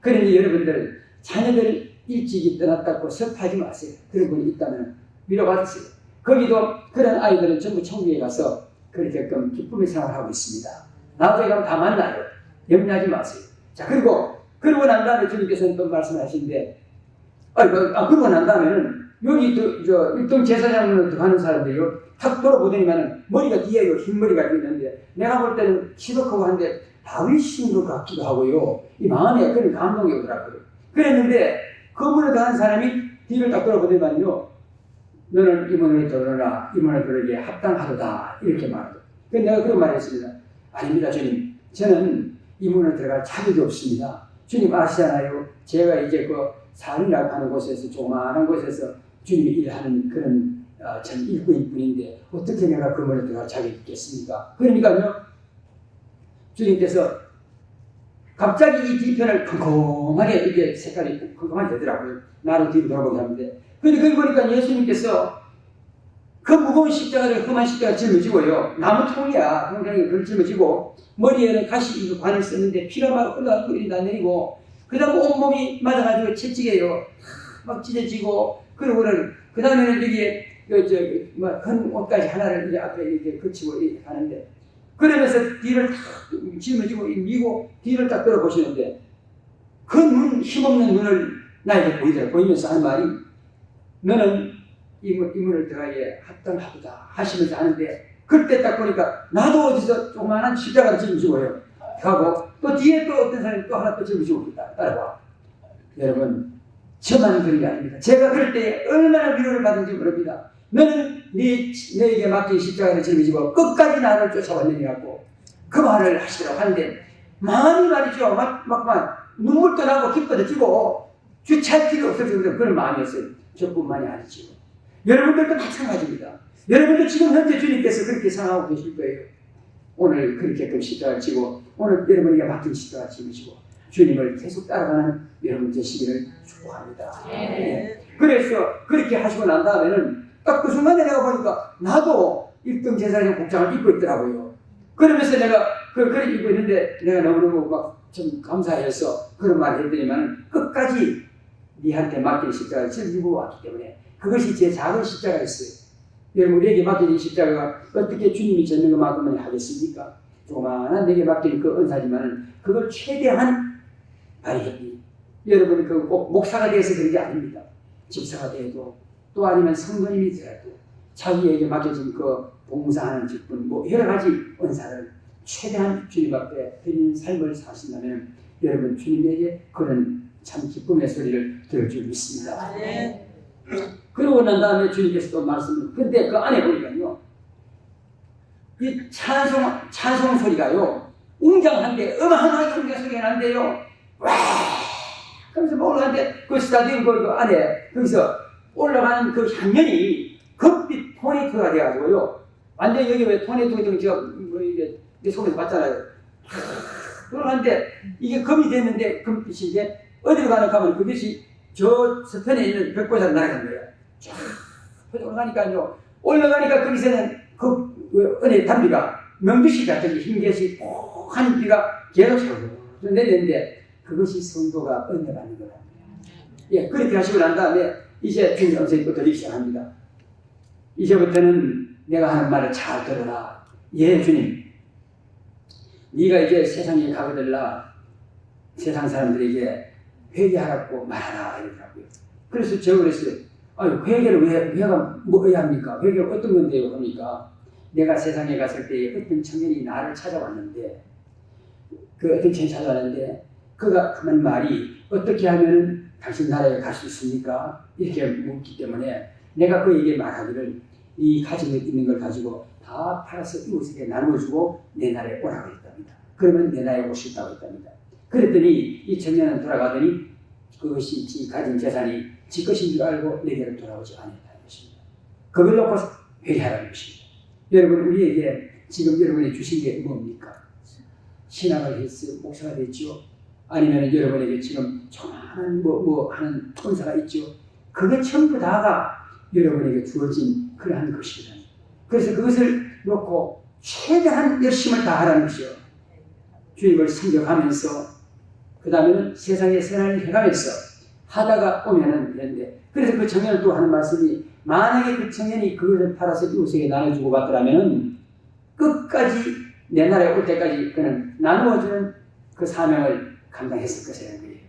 그러니 여러분들 자녀들 일찍이 떠났다고 섭하지 마세요. 그런 분이 있다면 위로받으세요. 거기도 그런 아이들은 전부 천국에 가서 그렇게끔 기쁨의 생활을 하고 있습니다. 나중에 가면 다 만나요. 염려하지 마세요. 자, 그러고 난 다음에 주님께서는 또 말씀하시는데, 그러고 난 다음에는 여기 저 1등 제사장으로 들어가는 사람들이요. 탁 돌아보더니만은 머리가 뒤에요. 흰머리가 있는데, 내가 볼 때는 키도 크고 한데, 다윗인 것 같기도 하고요. 이 마음에 그런 감동이 오더라고요. 그랬는데 그 문을 다한 사람이 뒤를 딱 돌아보더니만요. 너는 이 문을 들어라. 이 문을 들어게 합당하도다. 이렇게 말하죠. 그래서 내가 그런 말을 했습니다. 아닙니다, 주님. 저는 이 문을 들어갈 자격이 없습니다. 주님 아시잖아요. 제가 이제 그 산이라고 하는 곳에서 조그마한 곳에서 주님이 일하는 그런 전 일꾼일 뿐인데 어떻게 내가 그 문에 들어갈 자격이 있겠습니까? 그러니까요. 주님께서 갑자기 이 뒤편을 컴컴하게 이게 색깔이 컴컴하게 되더라고요. 나를 뒤로 돌아보게 하는데. 그런데 거기 보니까 예수님께서 그 무거운 십자가를 험한 십자가 짊어지고요. 나무 통이야. 그냥 그걸 짊어지고 머리에는 가시 이거 관을 썼는데 피가 막 흘러가고 다 내리고 그 다음 온몸이 맞아가지고 채찍이에요. 막 찢어지고 그러고는 그 다음에는 여기에 큰 옷까지 하나를 이제 앞에 이렇게 걸치고 이렇게 하는데 그러면서 뒤를 탁 짊어지고 미고 뒤를 딱 들어보시는데 그 눈, 힘없는 눈을 나에게 보이더라고요. 보이면서 하는 말이 너는 이 문을 들어가기에 합당하도다 하시면서 하는데 그때 딱 보니까 나도 어디서 조그마한 십자가를 짊어지고요. 하고 또 뒤에 또 어떤 사람이 또 하나 또 짊어지고 있다. 따라봐. 여러분 저만 그런 게 아닙니다. 제가 그럴 때 얼마나 위로를 받은지 모릅니다. 너는 너에게 맡긴 십자가를 짊어지고 끝까지 나를 쫓아왔느니라고 그 말을 하시더라고 하는데 마음이 말이죠. 막 눈물도 나고 기뻐도 지고 주체할 필요 없을 정도로 그런 마음이었어요. 저뿐만이 아니죠. 여러분들도 마찬가지입니다. 여러분도 지금 현재 주님께서 그렇게 생각하고 계실 거예요. 오늘 그렇게 그 십자가를 지고 오늘 여러분에게 맡긴 십자가를 짊어지고 주님을 계속 따라가는 여러분 되시기를 축복합니다. 네. 그래서 그렇게 하시고 난 다음에는 딱 그 순간에 내가 보니까 나도 1등 제사장 복장을 입고 있더라고요. 그러면서 내가 그걸 입고 있는데 내가 너무너무 막 좀 감사해서 그런 말을 했더니만 끝까지 니한테 맡긴 십자가를 짊어지고 왔기 때문에 그것이 제 작은 십자가였어요. 여러분 우리에게 맡긴 이 십자가가 어떻게 주님이 졌는 것만큼은 하겠습니까? 조그마한 내게 맡긴 그 은사지만은 그걸 최대한 발휘했니. 여러분 그 꼭 목사가 돼서 그런 게 아닙니다. 집사가 돼도 또 아니면 성도님이 되어도 자기에게 맡겨진 그 봉사하는 직분 뭐 여러 가지 은사를 최대한 주님 앞에 드리는 삶을 사신다면 여러분 주님에게 그런 참 기쁨의 소리를 들을 줄 믿습니다. 네. 그러고 난 다음에 주님께서 또 말씀을 근데 그 안에 보니까요 이 찬송 소리가요 웅장한데 어마어마하게 웅장 소리가 난대요. 와 그러면서 뭐 올라가는데 그 스타디움 그 안에 거기서 올라가는 그 향연이 급빛 토네이토가 돼가지고요 완전 여기 왜 토네이토 제가 뭐 이게 내 속에서 봤잖아요. 올라가는데 이게 금이 됐는데 금빛인데 어디로 가면 그것이 저 서편에 있는 벽보사로 날아가는 거예요. 쫙 올라가니까요. 올라가니까 거기서는 그 은혜 단비가 명주씨 같은 흰get이 폭한 비가 계속 내리는데 그것이 성도가 은혜 받는 거예요. 예, 그렇게 하시고 난 다음에 이제 주님 음성이 또 들리기 시작합니다. 이제부터는 내가 하는 말을 잘 들어라. 예, 주님. 네가 이제 세상에 가거들라 세상 사람들에게 회개하라고 말하라 이러더라고요. 그래서 제가 그랬어요. 아유 회개를 회가 뭐해야 합니까? 회개가 어떤 건데요? 합니까? 내가 세상에 갔을 때 어떤 청년이 나를 찾아왔는데 그 어떤 청년이 찾아왔는데 그가 하는 말이 어떻게 하면 당신 나라에 갈 수 있습니까? 이렇게 묻기 때문에 내가 그에게 말하기를 이 가지고 있는 걸 가지고 다 팔아서 이웃에게 나누어주고 내 나라에 오라고 했답니다. 그러면 내 나라에 오실 수 있다고 했답니다. 그랬더니 이 청년은 돌아가더니 그것이 지 가진 재산이 지 것인 줄 알고 내게로 돌아오지 않았다는 것입니다. 그걸 놓고 회개하라는 것입니다. 여러분 우리에게 지금 여러분이 주신 게 뭡니까? 신앙을 했어요? 목사가 됐죠? 아니면 여러분에게 지금 조그마한 뭐 하는 은사가 있죠? 그게 전부 다가 여러분에게 주어진 그러한 것입니다. 그래서 그것을 놓고 최대한 열심을 다하라는 것이요. 주님을 섬겨가면서 그 다음에는 세상의 선을 해가면서 하다가 오면은 되는데 그래서 그 청년을 또 하는 말씀이 만약에 그 청년이 그것을 팔아서 이웃에게 나눠주고 받더라면은 끝까지 내 나라에 올 때까지 그는 나누어주는 그 사명을 감당했을 것이라는 거예요.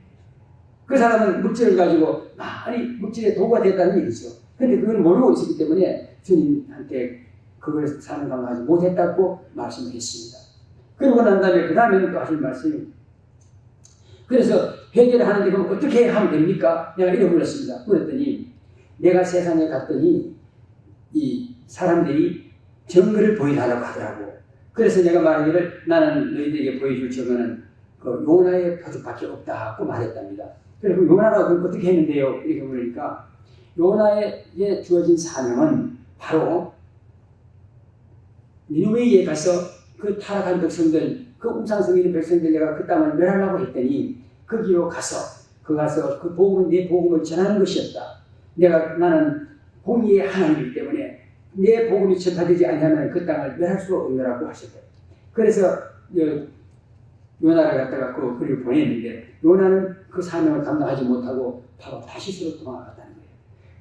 그 사람은 물질을 가지고 많이 물질의 도구가 됐다는 얘기죠. 근데 그걸 모르고 있었기 때문에 주님한테 그걸 사명 감당하지 못했다고 말씀을 했습니다. 그러고 난 다음에 그 다음에는 또 하신 말씀이 그래서 회개를 하는데 그럼 어떻게 하면 됩니까? 내가 이렇게 물었습니다. 물었더니 내가 세상에 갔더니 이 사람들이 증거를 보여달라고 하더라고. 그래서 내가 말하기를 나는 너희들에게 보여줄 증거는 그 요나의 표적밖에 없다고 말했답니다. 그래서 요나가 그걸 어떻게 했는데요? 이렇게 물으니까 요나에게 주어진 사명은 바로 니느웨에 가서 그 타락한 백성들, 그 우상성 있는 백성들 내가 그 땅을 멸하려고 했더니 거기로 가서 그 복음은 내 복음을 전하는 것이었다. 나는 공의의 하나님이기 때문에 내 복음이 전파되지 않으면 그 땅을 멸할 수가 없느라고 하셨다. 그래서 요나를 갖다가 그 글을 보냈는데 요나는 그 사명을 감당하지 못하고 바로 다시스로 도망갔다는 거예요.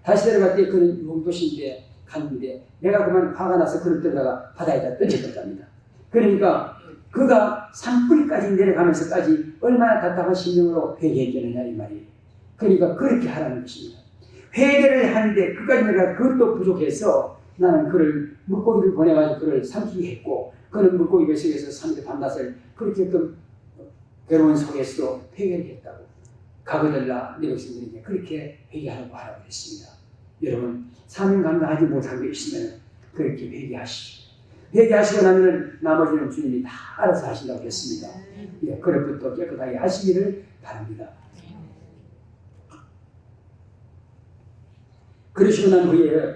다시스로 갈 때 그는 용도시인데 갔는데 내가 그만 화가 나서 그를 떠다가 바다에다 던져버렸답니다. 그러니까 그가 산불까지 내려가면서까지 얼마나 답답한 심령으로 회개했겠느냐 이 말이에요. 그러니까 그렇게 하라는 것입니다. 회개를 하는데 그까지 내가 그것도 부족해서 나는 그를 물고기를 보내가지고 그를 삼키게 했고 그는 물고기 뱃속에서 3일 밤낮을 그렇게 그 괴로운 속에서도 회개를 했다고. 가그들라 내 백성들에게 그렇게 회개하라고 하라고 했습니다. 여러분 사명 감당하지 못한 게 있으면 그렇게 회개하시죠. 회개하시고 나면 나머지는 주님이 다 알아서 하신다고 했습니다. 예, 그릇부터 깨끗하게 하시기를 바랍니다. 그러시고 난 후에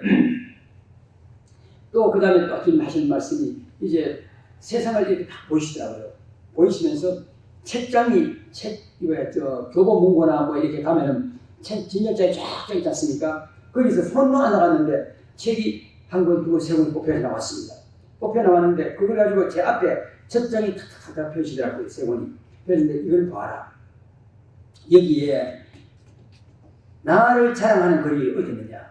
또 그 다음에 또 주님 하시는 말씀이 이제 세상을 이렇게 다 보시더라고요. 보이시면서 책장이 교보문고나 뭐 이렇게 가면은 책 진열장이 쫙 있지 않습니까? 거기서 손으로 안 나갔는데 책이 한 권, 두 권, 세 권 뽑혀 나왔습니다. 뽑혀 나왔는데 그걸 가지고 제 앞에 책장이 탁탁탁 펴지더라고요. 세 권이. 그런데 이걸 봐라. 여기에 나를 자랑하는 글이 어디 있느냐.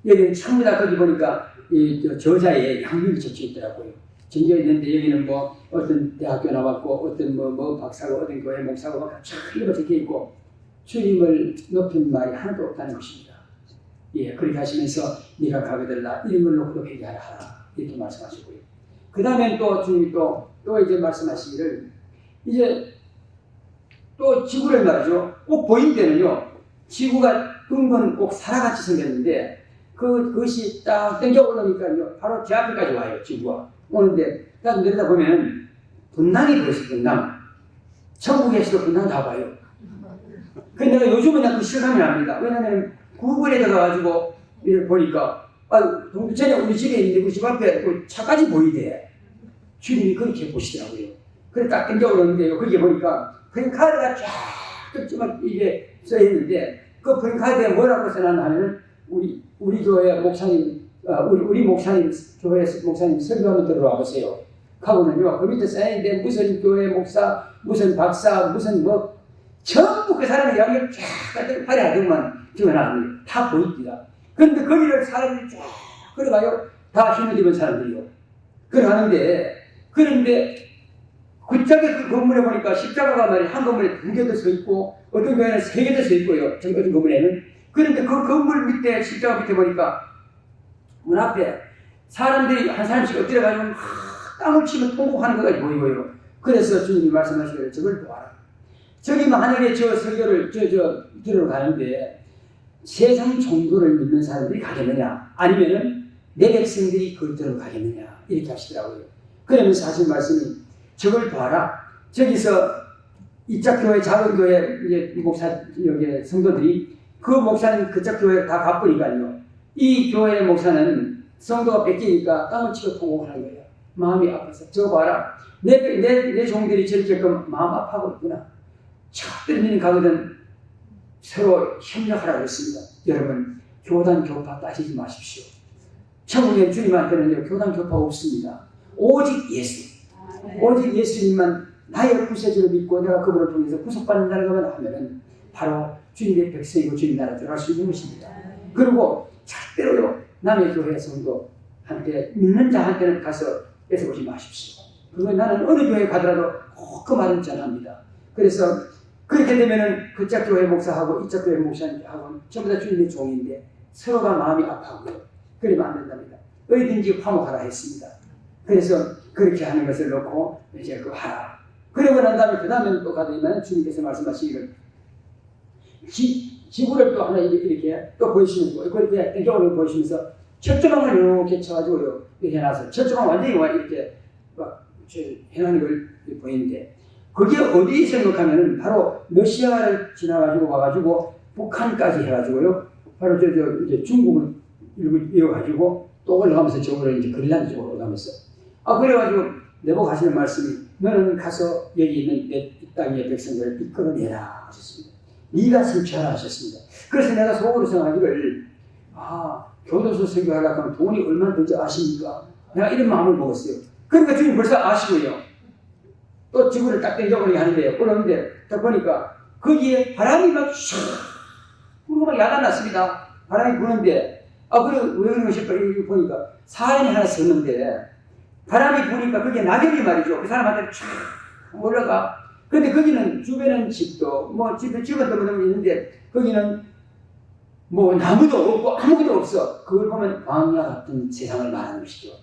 여기는 전부 다 거기 보니까 이 저자의 양육이 적혀 있더라고요. 적혀 있는데 여기는 뭐 어떤 대학교 나왔고 어떤 뭐 박사고 어떤 교회 목사고 막 쫙 적혀 있고 주님을 높인 말이 하나도 없다는 것입니다. 예, 그렇게 하시면서 네가 가게될라 이런 걸 놓고도 회개하라 하라 이렇게 말씀하시고요. 그 다음에 또 주님이 또 이제 말씀하시기를 이제 또 지구를 말이죠. 꼭 보인 데는요. 지구가 둥근 꼭 사라같이 생겼는데 그것이 딱 땡겨 올라오니까요. 바로 제 앞에까지 와요. 지구가. 오는데 딱 내려다 보면 분당이 보였어요. 분당. 천국에서도 분당 다 봐요. 근데 내가 요즘은 그 실감이 납니다. 왜냐하면 구글에 들어가가지고 이렇게 보니까 동두천에 우리 집에 있는데 그 집 앞에 그 차까지 보이대. 주님이 그렇게 보시더라고요. 그래 딱 땡겨 올라오는데요. 거기에 보니까 프랭카드가 쫙 막 이게 써있는데 그 프랭카드에 뭐라고 써놨나 하면은 우리 교회 목사님, 우리 목사님, 교회 목사님 설교하면 들어와 보세요. 하고는요, 그 밑에 써있는데 무슨 교회 목사, 무슨 박사, 무슨 뭐, 전부 그 사람의 이야기를 쫙 화려하더만 적어놨는데 다 보입니다. 그런데 거기를 사람들이 쫙 걸어가요. 다 힘을 입은 사람들이요. 그런데 그쪽에 그 건물에 보니까 십자가가 말이 한 건물에 2개도 서 있고 어떤 교회는 3개도 서 있고요. 어떤 건물에는. 그런데 그 건물 밑에 십자가 밑에 보니까 문 앞에 사람들이 한 사람씩 엎드려 가지고 땀을 치며 통곡하는 것까지 보이고요. 그래서 주님이 말씀하시기를 저걸 보아라. 저기 하늘에 저 설교를 들으러 가는데 세상 종교를 믿는 사람들이 가겠느냐 아니면은 내 백성들이 그걸 들으러 가겠느냐 이렇게 하시더라고요. 그러면서 하신 말씀이 저걸 봐라. 저기서 이짝 교회 작은 교회 이제 목사 여기 성도들이 그 목사는 그쪽 교회를 다 가쁘니까요. 이 교회의 목사는 성도가 뺏기니까 땀을 치고 통곡하는 거예요. 마음이 아파서 저거 봐라. 내 종들이 저렇게 마음 아파하고 있구나. 척들리는 가거든 서로 협력하라고 했습니다. 여러분 교단 교파 따지지 마십시오. 천국의 주님한테는 교단 교파 없습니다. 오직 예수. 오직 예수님만 나의 구세주를 믿고 내가 그분을 통해서 구속받는다는 것만 하면은 바로 주님의 백성이고 주님 나라 들어갈 수 있는 것입니다. 그리고 절대로요 남의 교회 성도한테 믿는 자한테는 가서 뺏어보지 마십시오. 그건 나는 어느 교회 가더라도 꼭 그 말은 전합니다. 그래서 그렇게 되면은 그쪽 교회 목사하고 이쪽 교회 목사하고 전부 다 주님의 종인데 서로가 마음이 아파하고요. 그러면 안 된답니다. 어디든지 화목하라 했습니다. 그래서 그렇게 하는 것을 놓고 이제 그 하라. 그러고 난 다음에 그 다음에 또 가더니만 주님께서 말씀하시기를 지구를 또 하나 이렇게 또 보이시면서 그렇게 땡겨오는 보이시면서 철조망을 이렇게 쳐가지고요 해놔서 철조망 완전히 이렇게 막 해놓는 걸 보이는데 그게 어디에 생각하면은 바로 러시아를 지나가지고 와가지고 북한까지 해가지고요 바로 이제 중국을 이어가지고 또 올라가면서 저으로 이제 그린란드 쪽으로 올라가면서 그래가지고 내보고 하시는 말씀이 너는 가서 여기 있는 내 땅의 백성들을 이끌어내라 하셨습니다. 네가 성취하라 하셨습니다. 그래서 내가 속으로 생각하기를 교도소 선교하려고 하면 돈이 얼마나 들지 아십니까? 내가 이런 마음을 먹었어요. 그러니까 주님 벌써 아시고요. 또 지구를 딱 땡겨버리게 하는데요. 그러는데 딱 보니까 거기에 바람이 막 샥 불고 막 야단났습니다. 바람이 부는데 그래 왜 그런 것일까? 여기 보니까 사람이 하나 섰는데 바람이 부니까 그게 낙엽이 말이죠. 그 사람한테 쫙 올라가. 근데 거기는 주변은 집도 집은 또 있는데 거기는 나무도 없고 아무것도 없어. 그걸 보면 광야 같은 세상을 말하는 것이죠.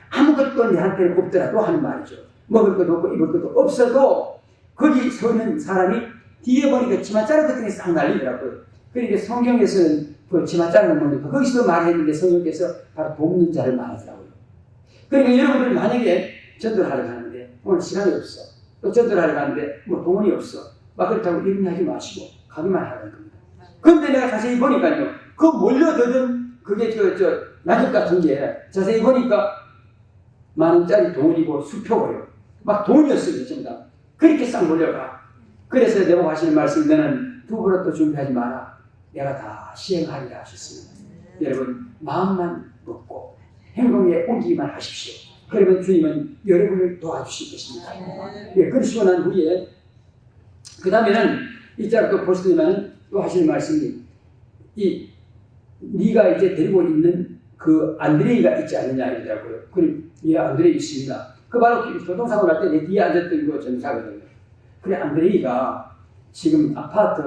아무것도 내한테는 없더라도 하는 말이죠. 먹을 것도 없고 입을 것도 없어도 거기 서 있는 사람이 뒤에 보니까 치맛자루 같은 게 싹 날리더라고요. 그러니까 성경에서는 그 치맛자루는 뭡니까? 거기서도 말했는데 성경께서 바로 돕는 자를 말하더라고요. 그러니까 여러분들 만약에 전도를 하러 가는데 오늘 시간이 없어. 또 전도를 하러 가는데 돈이 없어. 막 그렇다고 이런 하지 마시고 가기만 하라는 겁니다. 그런데 내가 자세히 보니까요. 그 몰려드는 그게 낙엽 같은 게 자세히 보니까 만원짜리 돈이고 수표고요. 막 돈이었어요. 전부 다. 그렇게 싹 몰려가. 그래서 내가 하시는 말씀 너는 두부로 준비하지 마라. 내가 다 시행하리라 하셨습니다. 여러분 마음만 먹고 행동에 옮기기만 하십시오. 그러면 주님은 여러분을 도와주실 것입니다. 그러시고 난 후에 그 다음에는 이자를 또 보시더니만 또 하시는 말씀이 네가 이제 데리고 있는 그 안드레이가 있지 않느냐 이러더라고요. 그럼 안드레이 있습니다. 그 바로 교통사고 날 때 내 뒤에 앉았던 거 전사거든요. 그래 안드레이가 지금 아파트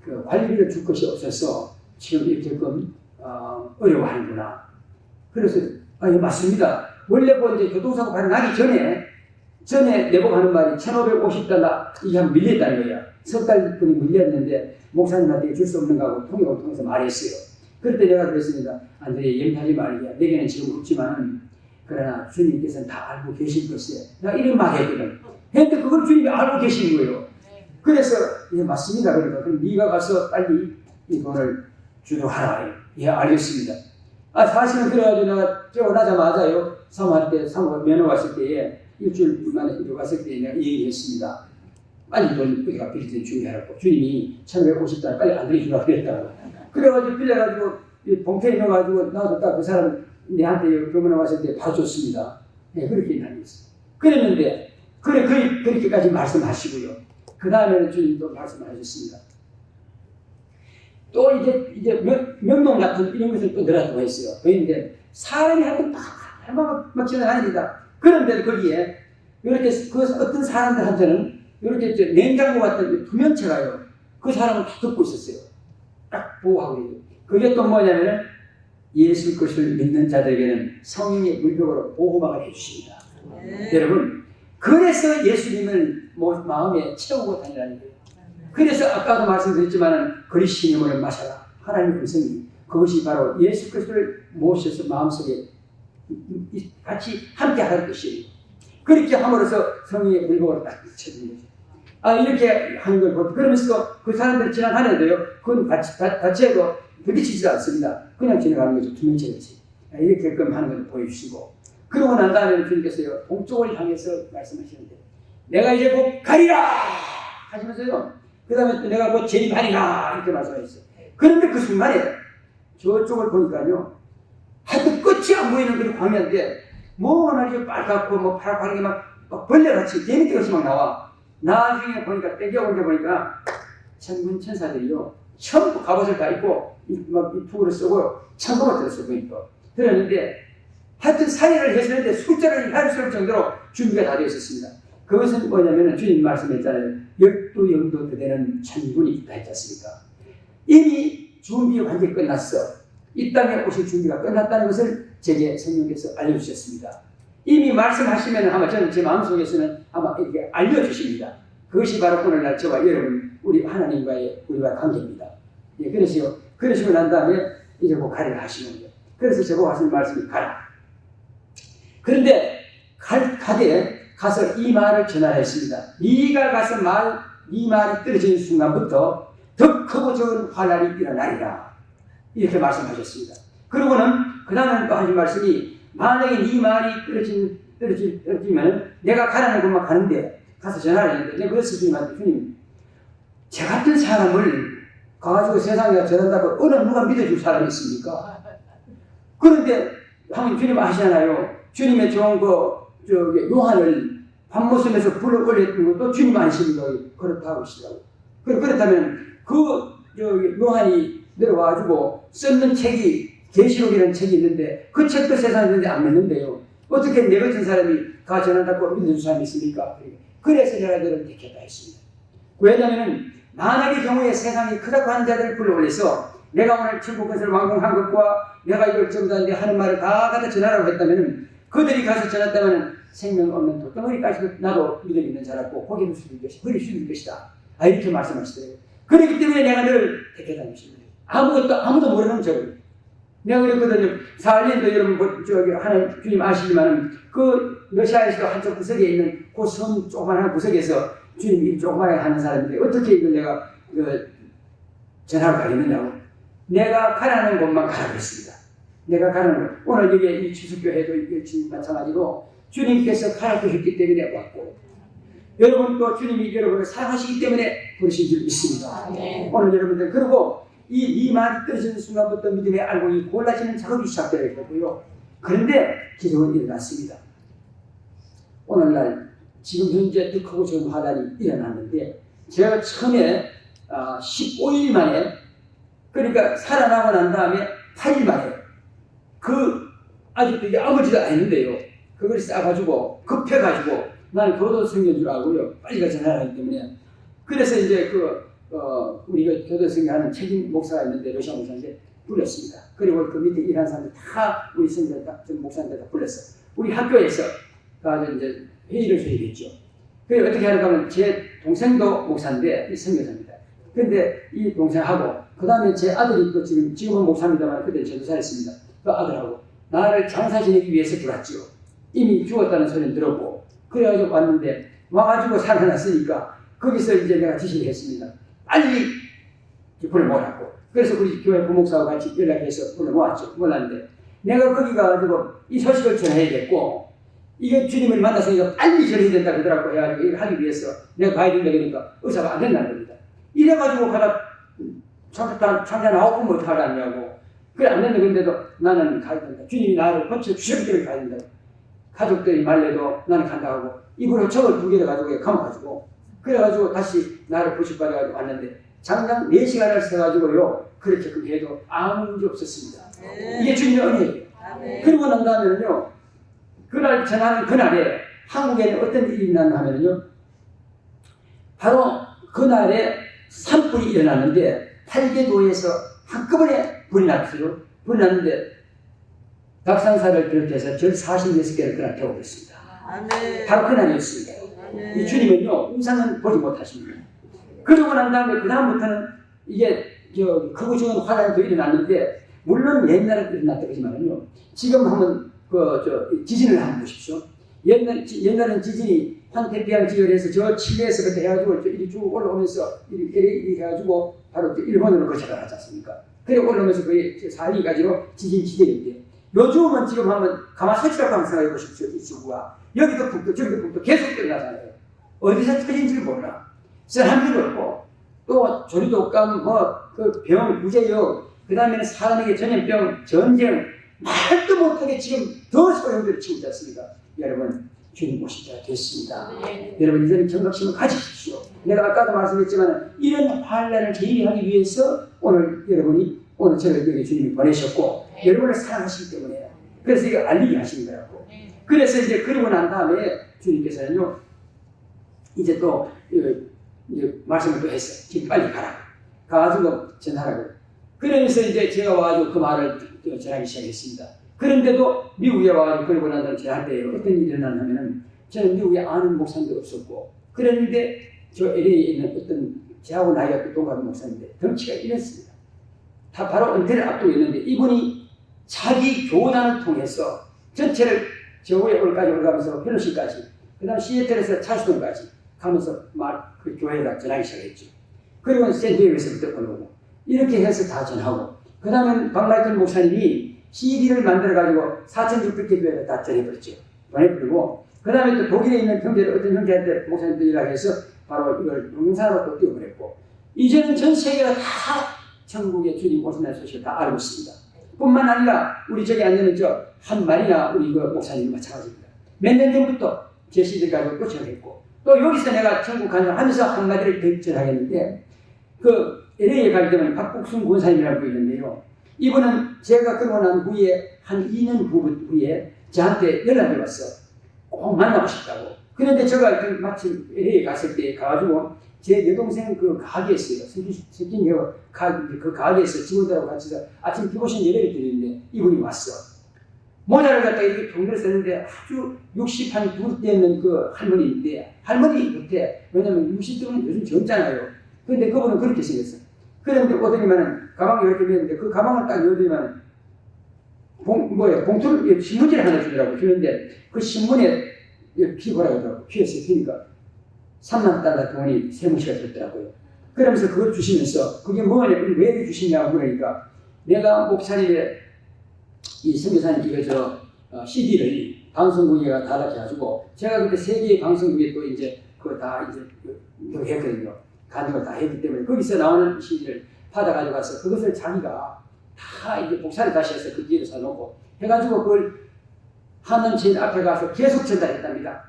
그 관리비를 줄 것이 없어서 지금 이렇게 조금 어려워하는구나. 그래서 맞습니다. 원래 이제 교통사고 발생하기 전에 내보고 하는 말이 $1,550 이게 한 밀렸다는 거야. 석 달분이 밀렸는데 목사님한테 줄 수 없는 거하고 통역을 통해서 말했어요. 그럴 때 내가 그랬습니다. 안드레 염려하지 말기야. 내게는 지금 없지만은 그러나 주님께서는 다 알고 계실 것이에요. 내가 이런 말 했거든. 했는데 그걸 주님이 알고 계신 거예요. 그래서 맞습니다. 그러니까 그럼 네가 가서 빨리 이 돈을 주도하라. 알겠습니다. 사실은 그래가지고 내가 깨어나자마자요. 사모가 면허 왔을 때에 일주일 만에 왔을 때 내가 얘기했습니다. 빨리 돈 우리가 빌릴 때 준비하라고. 주님이 $1,550 빨리 안 드리주라고 그랬다고. 그래가지고 빌려가지고 봉투에 넣어가지고 나도 딱 그 사람 내한테 병원에 왔을 때 바로 줬습니다. 그렇게 다녔어요. 그랬는데 그렇게까지 말씀하시고요. 그 다음에는 주님도 말씀하셨습니다. 또 이제 명동 같은 이런 것을 또 늘어나고 했어요. 그런데 사람이 하여튼 막 지나다닙니다. 그런데 거기에 이렇게 그 어떤 사람들한테는 이렇게 냉장고 같은 투명체가요. 그 사람을 다 듣고 있었어요. 딱 보호하고 있어요. 그게 또 뭐냐면은 예수 그리스도를 믿는 자들에게는 성령의 물벽으로 보호막을 해주십니다. 여러분, 그래서 예수님을 마음에 채우고 다니라는 거예요. 그래서 아까도 말씀드렸지만 그리스도의 힘을 마셔라. 하나님의 음성이 그것이 바로 예수 그리스도를 모셔서 마음속에 같이 함께 하는 것이에요. 그렇게 함으로써 성령의 물벽으로 딱 쳐주는 거죠. 이렇게 하는 걸 보고 그러면서 그 사람들이 지나가는데요. 그건 같이 해도 부딪히지 않습니다. 그냥 지나가는 거죠. 투명체같이. 이렇게 하는 것을 보여주시고 그러고 난 다음에 주님께서요. 동쪽을 향해서 말씀하시는데 내가 이제 곧 가리라 하시면서요. 그 다음에 또 내가 곧 재림하리라 이렇게 말씀하셨어요. 그런데 그 순간에 저쪽을 보니까요. 하여튼 끝이 안 보이는 그런 광야인데 말이죠. 빨갛고 파랗게 막 벌레같이 개미떼같이 막 나와. 나중에 보니까 땡겨온 데 보니까 천군 천사들이요. 전부 갑옷을 다 입고 이 투구를 쓰고 천국을 들었어요. 보니까 들었는데 하여튼 사회를 해서는데 숫자를 할수 없을 정도로 준비가 다 되어 있었습니다. 그것은 뭐냐면 주님 말씀했잖아요. 12영도 되는 천군이 있다 했지 않습니까? 이미 준비 완전히 끝났어. 이 땅에 오실 준비가 끝났다는 것을 제게 성령께서 알려주셨습니다. 이미 말씀하시면 아마 저는 제 마음속에서는 아마 이렇게 알려주십니다. 그것이 바로 오늘날 저와 여러분, 우리 하나님과의 우리와 관계입니다. 예, 그러시고 난 다음에 이제 뭐 가리라 하시는 거예요. 그래서 저보고 하시는 말씀이 가라. 그런데 가되 가서 이 말을 전하라 했습니다. 네가 가서 이 말이 떨어지는 순간부터 더 크고 적은 환란이 일어나리라. 이렇게 말씀하셨습니다. 그러고는 그 다음에 또 하신 말씀이 만약에 네 말이 떨어지면 내가 가라는 곳만 가는데 가서 전하라 했는데 내가 그래서 주님한테 주님 저 같은 사람을 가가지고 세상에 전한다고 어느 누가 믿어줄 사람이 있습니까? 그런데 하면 주님 아시잖아요. 주님의 좋은 요한을 밤모섬에서 불러 올렸던 것도 주님 아시는 거예요. 그렇다고 하시더라고요. 그렇다면 요한이 내려와가지고 썼는 책이 계시록이라는 책이 있는데 그 책도 세상에 있는데 안 믿는데요. 어떻게 내 같은 사람이 가 전한다고 믿는 사람이 있습니까? 그래서 내가 너를 택했다 했습니다. 왜냐하면 만약의 경우에 세상이 크다고 하는 자들을 불러 올려서 내가 오늘 천국 것을 완공한 것과 내가 이걸 전부다 하는 말을 다 갖다 전하라고 했다면 그들이 가서 전했다면 생명 없는 돌덩어리까지도 나도 믿음 있는 자라고 고개를 숙일 것이다. 허리 숙일 것이다. 이렇게 말씀하시더래요. 그렇기 때문에 내가 너를 택했다는 것입니다. 아무도 모르는 저를. 내가 그랬거든요. 사할린도 여러분 하나님 주님 아시지만 그 러시아에서도 한쪽 구석에 있는 그 섬 조그만한 구석에서 주님 일 조그만하게 하는 사람인데 어떻게 이걸 내가 전하러 가겠느냐고. 내가 가라는 곳만 가라고 했습니다. 내가 가라는 곳. 오늘 여기 이 지수교회도 이게 마찬가지로 주님께서 가라고 했기 때문에 왔고 여러분 또 주님이 여러분을 사랑하시기 때문에 부르신 줄 믿습니다. 오늘 여러분들 그리고 이 말이 떨어지는 순간부터 믿음의 알곡이 골라지는 작업이 시작되었고요. 그런데 기적은 일어났습니다. 오늘날 지금 현재 더 크고 좋은 화단이 일어났는데 제가 처음에 15일 만에 그러니까 살아나고 난 다음에 8일 만에 아직도 이게 아무지도 않는데요. 그걸 싸가지고 급해가지고 나는 교도성인 줄 알고요. 빨리 가서 전화하기 때문에 그래서 이제 우리가 교도성하는 책임 목사가 있는데 러시아 목사인데 불렀습니다. 그리고 그 밑에 일하는 사람들 다 우리 선생님 목사님들 다 불렀어. 우리 학교에서 가서 이제 회의를 해야겠죠. 그래서 어떻게 하는가 하면 제 동생도 목사인데 이 선교사입니다. 근데 이 동생하고 그 다음에 제 아들이 또 지금은 목사입니다만 그때 전도사였습니다. 그 아들하고 나를 장사 지내기 위해서 들어왔죠. 이미 죽었다는 소리는 들었고 그래가지고 왔는데 와가지고 살아났으니까 거기서 이제 내가 지시를 했습니다. 빨리 불러모았고 그래서 우리 교회 부목사하고 같이 연락해서 불러모았죠. 몰랐는데 내가 거기 가가지고 이 소식을 전해야겠고 이게 주님을 만나서 빨리 전해야 된다 그러더라고 해가지고 이걸 하기 위해서 내가 가야 된다 그러니까 의사가 안 된다는 겁니다. 이래가지고 가다 창자 나오고 뭐 어떡하냐고 그래 안 된다 그런데도 나는 가야 된다. 주님이 나를 고쳐주셨기 가야 된다. 가족들이 말려도 나는 간다 하고 입으로 척을 2개를 가지고 감아가지고 그래가지고 다시 나를 부축받아가지고 왔는데 장장 4시간을 써가지고요 그렇게 해도 아무 문제 없었습니다. 이게 주님의 은혜예요. 그리고 난 다음에는요 그날 전하는 그날에 한국에는 어떤 일이 있나 하면요 바로 그날에 산불이 일어났는데 8개 도에서 한꺼번에 불이 났어요. 불이 났는데 낙산사를 비롯해서 절 46개를 그날 태워버렸습니다. 바로 그날이었습니다. 이 주님은요 우상은 보지 못하십니다. 그러고 난 다음에 그 다음부터는 이게 크고 적은 화란도 일어났는데 물론 옛날에 일어났다 그러지만요 지금 한번 지진을 한번 보십시오. 옛날엔 지진이 환태평양 지역에서 저 칠레에서 그때 해가지고 이리 쭉 올라오면서 이리 해가지고 바로 일본으로 거쳐가 갔지 않습니까? 그래 올라오면서 거의 4리까지로 지진인데 요즘은 지금 한번 가마솥이라고 한번 생각해 보십시오. 이 지구가 여기도 북도 저기도 북도 계속 일어나잖아요. 어디서 터진지를 몰라. 쓰나미도 없고 또 조류독감 병 구제역 그 다음에는 사람에게 전염병 전쟁 말도 못하게 지금 더 소용돌이 치고 있지 않습니까? 여러분 주님 모신 자가 됐습니다. 여러분 이제는 경각심을 가지십시오. 내가 아까도 말씀했지만 이런 환란을 제의하기 위해서 오늘 저를 여기 주님이 보내셨고 여러분을 사랑하시기 때문에 그래서 이거 알리게 하시는 거라고. 그래서 이제 그러고 난 다음에 주님께서는요 이제 또 말씀을 또 했어요. 지금 빨리 가라. 가가지고 전하라고. 그러면서 이제 제가 와가지고 그 말을 전하기 시작했습니다. 그런데도 미국에 와가지고 그러고 난 다음에 제가 할 때 어떤 일이 일어나냐면은 저는 미국에 아는 목사님도 없었고 그랬는데 저 LA에 있는 어떤 저하고 나이가 동갑인 목사님인데 덩치가 이랬습니다. 다 바로 은퇴를 앞두고 있는데 이분이 자기 교단을 통해서 전체를 저우에 올라가면서 펠로시까지 그 다음 시애틀에서 찰스턴까지 가면서 막 그 교회가 전하기 시작했죠. 그리고 샌디에고에서부터 보내고 이렇게 해서 다 전하고 그 다음에 박라이튼 목사님이 CD를 만들어가지고 4,600개 교회를 다 전해버렸죠. 보내버리고 그 다음에 또 독일에 있는 형제들 어떤 형제한테 목사님들이 일하해서 바로 이걸 동영상으로 또 띄워버렸고 이제는 전 세계가 다 천국의 주님 오신다는 소식을 다 알고 있습니다. 뿐만 아니라 우리 저기 앉는 저 한 마리나 우리 그 목사님이 마찬가지입니다. 몇 년 전부터 제 CD를 가지고 또 전했고 또 여기서 내가 천국 가는 하면서 한마디를 더 전하겠는데 그 LA에 갈 때는 박국순 권사님이라고 있는데요. 이분은 제가 그러고 난 후에 한 2년 후에 저한테 연락이 왔어. 꼭 만나고 싶다고. 그런데 제가 마침 LA에 갔을 때 가가지고 제 여동생 그 가게에 있어요. 석진이가 그 가게에서 직원들하고 같이 아침 피고신 예배를 드리는데 이분이 왔어. 모자를 갖다가 이렇게 동네를 썼는데 아주 60한 두 되는 그 할머니인데 할머니 못해. 왜냐면 60대는 요즘 젊잖아요. 그런데 그분은 그렇게 생겼어. 그런데 오더니만은 가방을 이렇게 메는데 그 가방을 딱 열더니만 봉투를 신문지를 하나 주더라고. 주는데 그 신문에 피고라고 하더라고. 피했어요. 피니까 3만 달러 돈이 세무시가 됐더라고요. 그러면서 그걸 주시면서 그게 뭐냐, 왜 주시냐고 그러니까 내가 목사님의 이 선교사님 이거 CD를 방송국에가 달라져가지고 제가 그때 세계의 방송국에 또 이제 그거 다 이제 했거든요. 간증을 다 했기 때문에 거기서 나오는 CD를 받아가지고 가서 그것을 자기가 다 이제 복사를 다시 해서 그 뒤로 사놓고 해가지고 그걸 하는 제일 앞에 가서 계속 전달했답니다.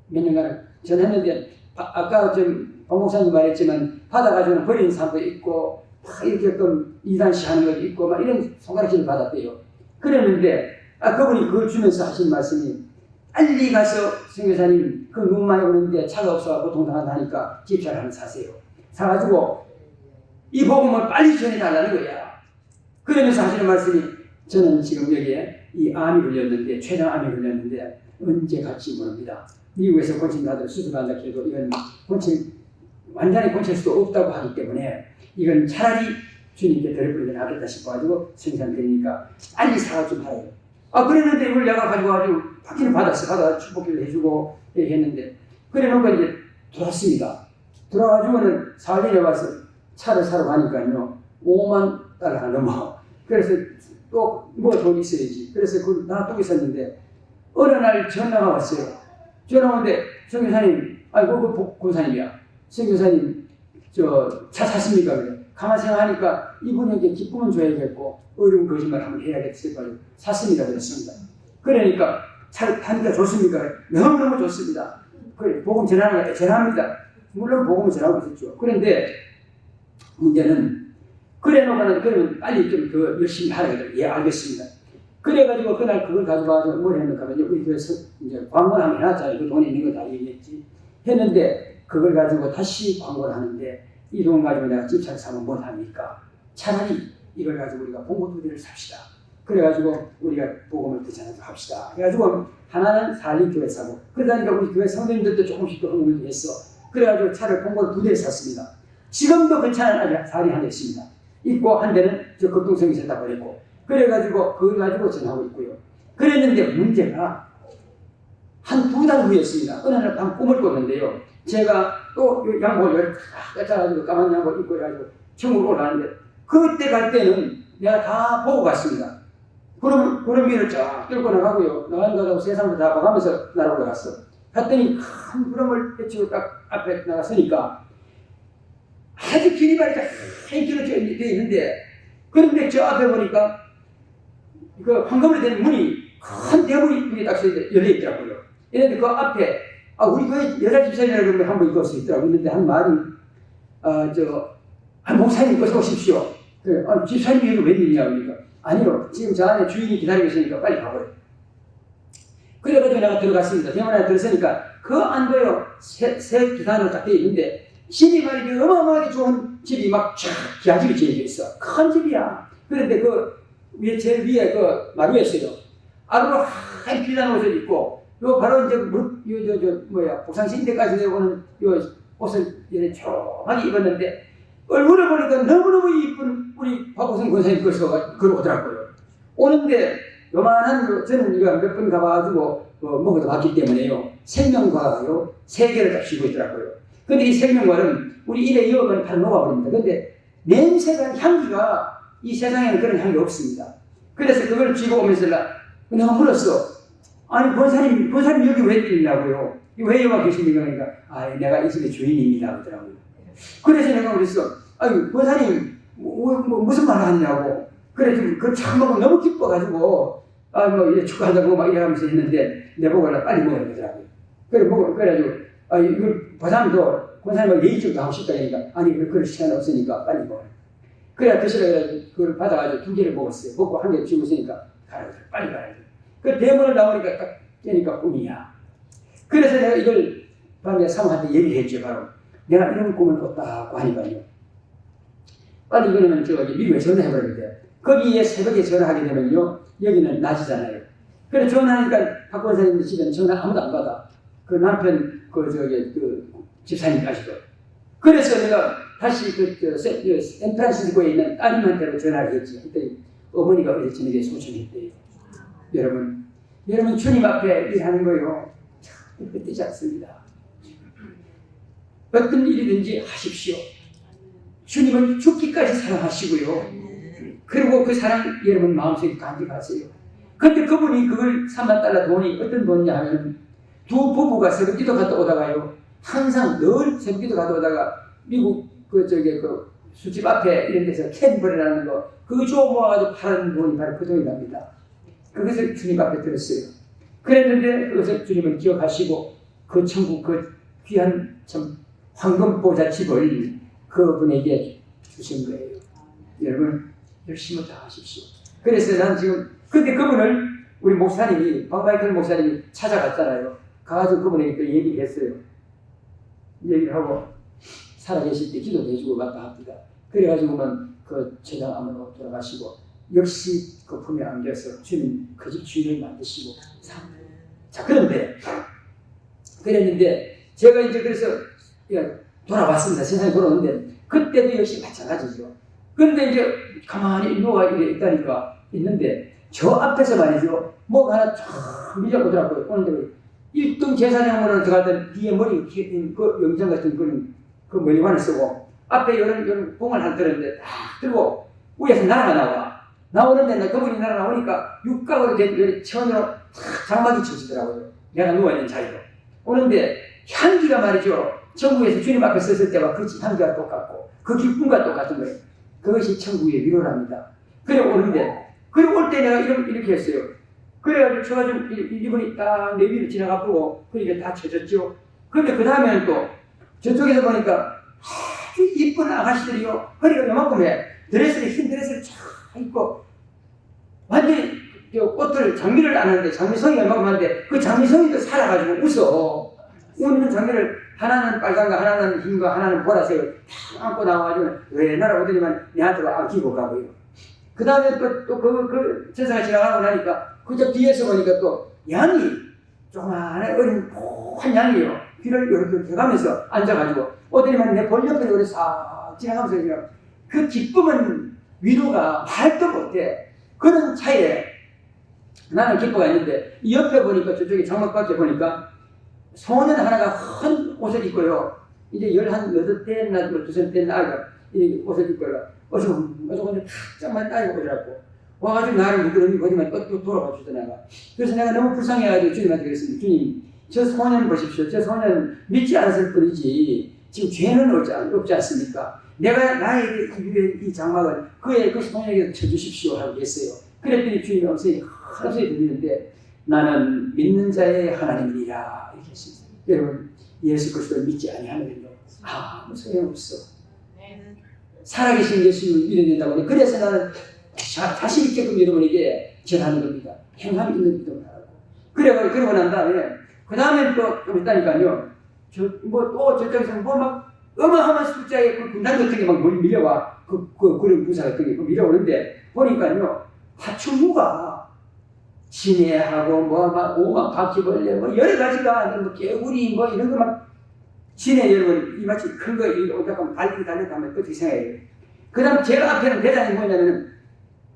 몇 년간 전했는데 아까 좀 박목사님 말했지만 받아가지고는 버리는 사람도 있고 막 이렇게 이단시 하는 것도 있고 막 이런 손가락질을 받았대요. 그랬는데 그분이 그걸 주면서 하신 말씀이 빨리 가서 선교사님 그 눈 많이 오는데 차가 없어서 동당한다 하니까 집차를 하나 사세요. 사가지고 이 복음을 빨리 전해달라는 거야. 그러면서 하시는 말씀이 저는 지금 여기에 이 암이 걸렸는데 췌장암이 걸렸는데 언제 갈지 모릅니다. 미국에서 고침받을 수술한다 해도 이건 완전히 고칠 수도 없다고 하기 때문에 이건 차라리 주님께 드려버리면 하겠다 싶어가지고 생산드리니까 빨리 사과 좀 하래요. 그랬는데 이걸 내가 가지고 받기는 받았어. 받아 축복기도 해주고 이렇게 했는데 그래놓고 이제 돌았습니다. 돌아가지고는 4년에 와서 차를 사러 가니까요 5만 달러가 넘어. 그래서 또 뭐 돈이 있어야지. 그래서 그걸 놔두고 있었는데 어느 날 전화가 왔어요. 전화 오는데 선교사님, 그 권사님이야. 선교사님 차 샀습니까? 그래. 가만히 생각하니까 이분에게 기쁨은 줘야겠고 어려운 거짓말 한번 해야겠어요. 샀습니다. 그랬습니다. 그러니까 차를 타니까 좋습니까? 너무너무 좋습니다. 그래, 복음 전합니다. 물론 복음을 전하고 있었죠. 그런데 문제는 그래놓고는 그러면 빨리 좀 더 열심히 하라고 예, 알겠습니다. 그래가지고 그날 그걸 가져가서 뭘 했는가 하면 우리 교회에서 이제 광고를 한번 해놨잖아요. 그 돈에 있는 거 다 얘기했지. 했는데 그걸 가지고 다시 광고를 하는데 이 돈 가지고 내가 집차를 사면 못합니까? 차라리 이걸 가지고 우리가 봉고 2대를 삽시다. 그래가지고 우리가 복음을 더 전하도록 합시다. 그래가지고 하나는 산림교회 사고 그러다니까 우리 교회 성도님들도 조금씩 더 흥분을 했어. 그래가지고 차를 봉고를 2대를 샀습니다. 지금도 그 차는 아직 살이 하나 있습니다. 있고 한 대는 저 극동성에서 다 버렸고 그래가지고 그걸 가지고 전하고 있고요. 그랬는데 문제가 한 2달 후였습니다. 어느 날 밤 꿈을 꿨는데요. 제가 또 양복을 깎아가지고 까만 양복 입고 해가지고 천국으로 올라가는데 그때 갈 때는 내가 다 보고 갔습니다. 구름 위를 쫙 뚫고 나가고요. 나간다고 세상을 다 봐가면서 날아올라갔어. 갔더니 큰 구름을 헤치고 딱 앞에 나갔으니까 아주 길이 바리가 한 킬로 되어 있는데 그런데 저 앞에 보니까 그 황금으로 된 문이 큰 대문이 딱 열려있더라고요. 이런데 그 앞에 우리 교회 여자 집사님이라고 그러면 한번 읽을 수 있더라고요. 근데 한 말이 목사님 어서 오십시오. 그래, 집사님이 여기 웬일이냐 그러니까 아니요. 지금 저 안에 주인이 기다리고 있으니까 빨리 가버려. 그래가지고 내가 들어갔습니다. 대문에 들어서니까 그 안도요 새 기단으로 딱 되어 있는데 집이 말이야 어마어마하게 좋은 집이 막 쫙 기아집이 지어져 있어. 큰 집이야. 그런데 그 위에 제일 위에 그 마루에 있어요. 아루로 하얀 비단 옷을 입고, 요 바로 이제 복상신대까지 내려오는 요 옷을 이렇게 조용하게 입었는데, 얼굴을 보니까 너무너무 이쁜 우리 박호성 권사님 걸어오더라고요. 오는데, 요만한, 저는 이거 몇 번 가봐가지고, 먹어도 봤기 때문에요. 생명과가요, 3개를 딱 쥐고 있더라고요. 근데 이 생명과는 우리 입에 이어가면 바로 녹아버립니다. 근데 냄새가, 향기가 이 세상에는 그런 향기 없습니다. 그래서 그걸 쥐고 오면서 내가 물었어. 아니, 권사님 여기 왜 있냐고요? 왜 여기 계십니까? 그러니까, 내가 이 집의 주인입니다. 그러더라고요. 그래서 내가 그랬어. 아유, 권사님, 무슨 말을 하냐고. 그래서 그 참 먹고 너무 기뻐가지고, 이래 축하한다고 막 이래 하면서 했는데, 내보고 빨리 먹어야 되더라고요. 그래가지고, 이걸, 권사님하고 얘기 좀 하고 싶다 그러니까, 아니, 그럴 시간 없으니까 빨리 먹어요. 그래야 드시라 그래가지고, 그걸 받아가지고 2개를 먹었어요. 먹고 1개 쥐고 있으니까, 빨리 가야 돼. 그 대문을 나오니까 딱 깨니까 꿈이야. 그래서 내가 이걸 밤에 사모한테 얘기했죠, 바로. 내가 이런 꿈을 꿨다고 하니까요. 빨리 그러면 미국에 전화해버리는데, 거기에 새벽에 전화하게 되면요, 여기는 낮이잖아요. 그래 전화하니까 박 권사님 집에는 전화 아무도 안 받아. 그 남편, 집사님까지도. 그래서 내가 다시 샌프란시스코에 있는 따님한테로 전화를 했지. 그때 어머니가 어제 저녁에 소천했대요. 여러분 주님 앞에 일하는 거요. 참 뜻되지 않습니다. 어떤 일이든지 하십시오. 주님은 죽기까지 사랑하시고요. 그리고 그 사랑 여러분 마음속에 간직하세요. 근데 그분이 그걸 $30,000 돈이 어떤 돈이냐 하면 두 부부가 새벽기도 갔다 오다가요. 항상 늘 새벽기도 갔다 오다가 미국 술집 앞에 이런 데서 캔버리라는 거 그거 주워 모아가지고 파는 돈이 바로 그 돈이랍니다. 그것을 주님 앞에 들었어요. 그랬는데 그것을 주님은 기억하시고 그 천국 그 귀한 참 황금보좌 집을 그분에게 주신 거예요. 여러분 열심히 다 하십시오. 그래서 난 지금 근데 그분을 우리 목사님이 박마이클 목사님이 찾아갔잖아요. 가가지고 그분에게 또 얘기를 했어요. 얘기를 하고 살아계실 때 기도도 해주고 갔다 합니다. 그래가지고는 그 최장암으로 돌아가시고 역시 그 품에 안겨서 주님 그 집 주인을 만드시고 자 그런데 그랬는데 제가 이제 그래서 돌아왔습니다. 세상에 돌아오는데 그때도 역시 마찬가지죠. 근데 이제 가만히 누가 이래 있다니까 있는데 저 앞에서 말이죠. 뭐가 하나 쫙 밀려오더라고요. 오는데 1등 제사장으로 들어가던 뒤에 머리 그 영장 같은 그 머리관을 쓰고 앞에 이런 봉을 하나 들었는데 딱 들고 위에서 날아가 나오는데 그분이 날아나오니까 육각으로 된 천으로 탁 장막이 쳐지더라고요. 내가 누워있는 자리로 오는데 향기가 말이죠. 천국에서 주님 앞에 섰을 때와 그 향기가 똑같고 그 기쁨과 똑같은 거예요. 그것이 천국의 위로랍니다. 그래 오는데 그리고 올 때 내가 이렇게 했어요. 그래가지고 제가 좀 이분이 딱 내 위로 지나가고 그러니까 다 쳐졌죠. 그런데 그 다음에는 또 저쪽에서 보니까 아주 이쁜 아가씨들이요. 허리가 요만큼 해. 흰 드레스를 쫙 입고 완전히 꽃들 장미를 안 하는데 장미성이 요만큼 하는데 그 장미성이도 살아가지고 웃어. 웃는 장미를 하나는 빨간거 하나는 흰거 하나는 보라색을 탁 안고 나와가지고 왜 날아오더니만 내한테 안기고 가고요. 그 다음에 또 그 제사가 지나가고 나니까 그저 뒤에서 보니까 또 양이 조그마한 어린 포한 양이에요. 귀를 이렇게 대가면서 앉아가지고 오더니만 내 볼 옆에 이렇게 싹 지나가면서 그냥 그 기쁨은 위로가 말도 못해. 그런 차이에 나는 기뻐가 있는데 이 옆에 보니까 저쪽에 장막밖에 보니까 소년 하나가 큰 옷을 입고요. 이제 18대나 2살 아이가 이 옷을 입고요. 어서 근데 탁짝만 따지고 오더라고. 와가지고 나를 묶으더니 거기만 또 돌아가 주더라고. 그래서 내가 너무 불쌍해가지고 주님한테 그랬습니다. 주님, 저 소년 보십시오. 저 소년 믿지 않았을 뿐이지 지금 죄는 없지 않습니까? 내가 나의 이 장막을 그 소년에게 쳐주십시오 하고 했어요. 그랬더니 주님이 엄선히 큰 소리 들리는데 나는 믿는 자의 하나님이라 이렇게 했습니다. 여러분 예수 그리스도를 믿지 아니하면요 아무 소용없어. 살아계신 예수님을 믿어낸다고 하니 그래서 나는 자신 있게끔 여러분에게 전하는 겁니다. 행함 있는 믿음을 하라고. 그러고 난 다음에 그 다음에 또 좀 있다니까요. 또 저쪽에서 막 어마어마한 숫자의 그 군단 같은 게 막 밀려와 그런 부사 같은 게 밀려오는데 보니까요 파충류가 진해하고 막 오만 바퀴벌레 뭐 여러 가지가 뭐 개구리 뭐 이런 거 막 진해 여러분 이마치 큰 거 오다가 발길이 달렸다면 어떻게 생각해요? 그 다음 제가 앞에는 대장이 뭐냐면은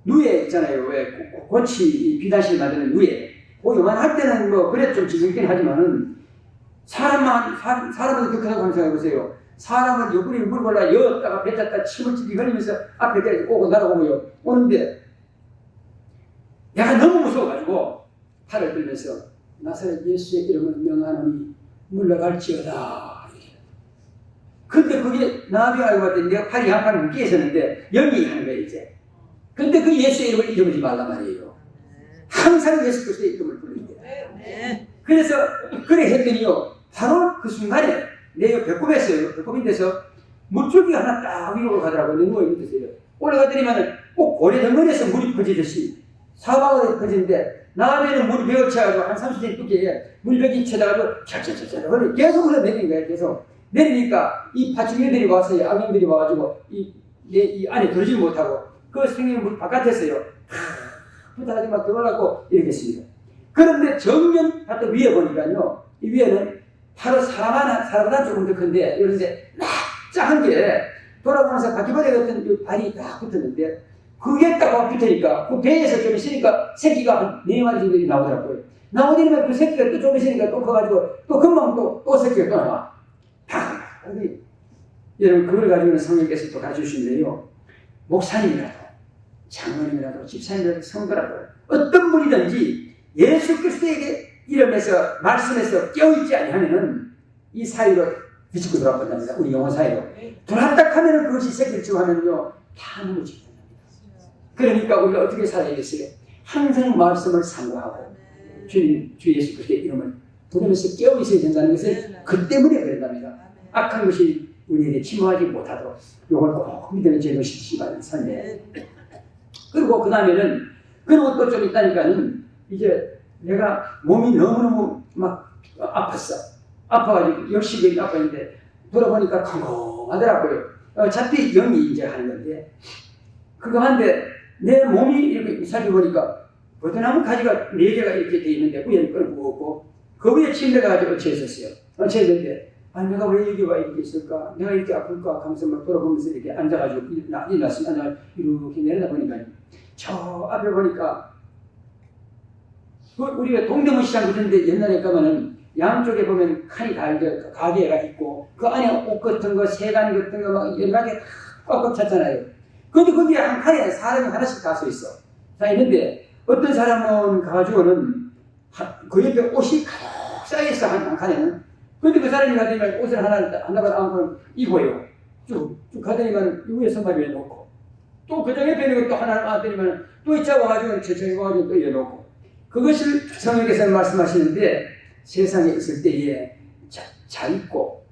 누에 있잖아요. 왜 고치 비단실 만드는 누에 그 요만할 때는 뭐 그래 좀 지저귀긴 하지만은 사람은 그렇게 생각해보세요. 사람은 옆구리 물 골라 여었다가 뱉었다 침을 찌르 흘리면서 앞에 오고 날아오고요. 오는데 내가 너무 무서워가지고 팔을 들면서 나사렛 예수의 이름을 명하노니 물러갈지어다. 근데 그게 나중에 알고 봤더니 내가 팔이 한 팔을 묶여 있었는데 영이 하는 거예요 이제. 근데 그 예수의 이름을 잊어버리지 말란 말이에요. 항상 예수 그리스도의 이름을 부르는 거예요. 그래서 그래 했더니요. 바로 그 순간에 내 배꼽에서요. 배꼽이 돼서 물줄기가 하나 딱 위로 가더라고요. 내 누워있는 데서요. 올라가더니만은 꼭 고래 덩어리에서 물이 퍼지듯이 사방으로 퍼지는데 나중에는 물이 벽을 쳐가지고 한 30cm 두께에 물벽이 쳐져가지고 찰찰찰찰 계속 흘러내리는 거예요. 계속 내리니까 이 파충류들이 와서요. 악령들이 와가지고 이 안에 들어지지 못하고 그 생명의 물 바깥에서요. 부탁하지 막 들어가고 이렇게 했습니다. 그런데 정면 바로 위에 보니까요. 이 위에는 바로 사람보다 조금 더 큰데 이런데 납작한 게 돌아가면서 바퀴벌레 같은 그 발이 딱 붙었는데 그게 딱 붙으니까 그 배에서 좀 있으니까 새끼가 한 4마리 정도 나오더라고요. 나오니까 그 새끼가 또 좀 있으니까 또 커가지고 또 금방 또 새끼가 또 나와. 여러분 그걸 가지고는 성령께서 또 가르쳐주시는데요. 목사님이라도 장로님이라도 집사님이라도 성도라도 어떤 분이든지 예수 그리스도에게 이름에서 말씀에서 깨어있지 아니하면은 이 사이로 비집고 돌아본답니다. 우리 영혼 사이로 돌아딱 하면은 그것이 새끼를 치고 하면요 다 넘어지게 됩니다. 그러니까 우리가 어떻게 살아야겠어요? 항상 말씀을 상고하고 주 예수 그리스도의 이름을 부르면서 깨어있어야 된다는 것을 그 때문에 그런답니다. 악한 것이 우리에게 침투하지 못하도록 이걸 꼭 믿음의 죄를 시키시 바랍니다. 그리고 그 다음에는 그리고 또 좀 있다니까는 이제 내가 몸이 너무너무 막 아팠어. 아파가지고 열심히 아팠는데 돌아보니까 컴컴하더라고요. 어차피 영이 이제 하는 건데 그거 한데 내 몸이 이렇게 살펴보니까 버드나무 가지가 4개가 이렇게 돼 있는데 위에는 끌고 오고 그 위에 침대가 가지고 얹혀 있었어요. 얹혀 있는데 내가 왜 여기 와 이렇게 있을까? 내가 이렇게 아플까? 하면서 막 돌아보면서 이렇게 앉아가지고 일어났으면 이렇게 내려다보니까 저 앞에 보니까 우리가 동대문 시장 같은데 옛날에 가면은 양쪽에 보면 칸이 가게가 있고 그 안에 옷 같은 거, 세간 같은 거 막 여러 가지 꽉꽉 찼잖아요. 근데 거기에 한 칸에 사람이 하나씩 다 서 있어. 다 있는데 어떤 사람은 가지고는 그 옆에 옷이 가득 쌓여있어 한 칸에는. 근데 그 사람이 가더니만 옷을 하나만 안고 입어요. 쭉 가더니만 위에 선발 놓고 또 그 옆에 있는 것도 하나 안더니만 또 이차 와가지고 천천히 와가지고 또 이어놓고 그것을 성령께서 말씀하시는데 세상에 있을 때에 잘 입고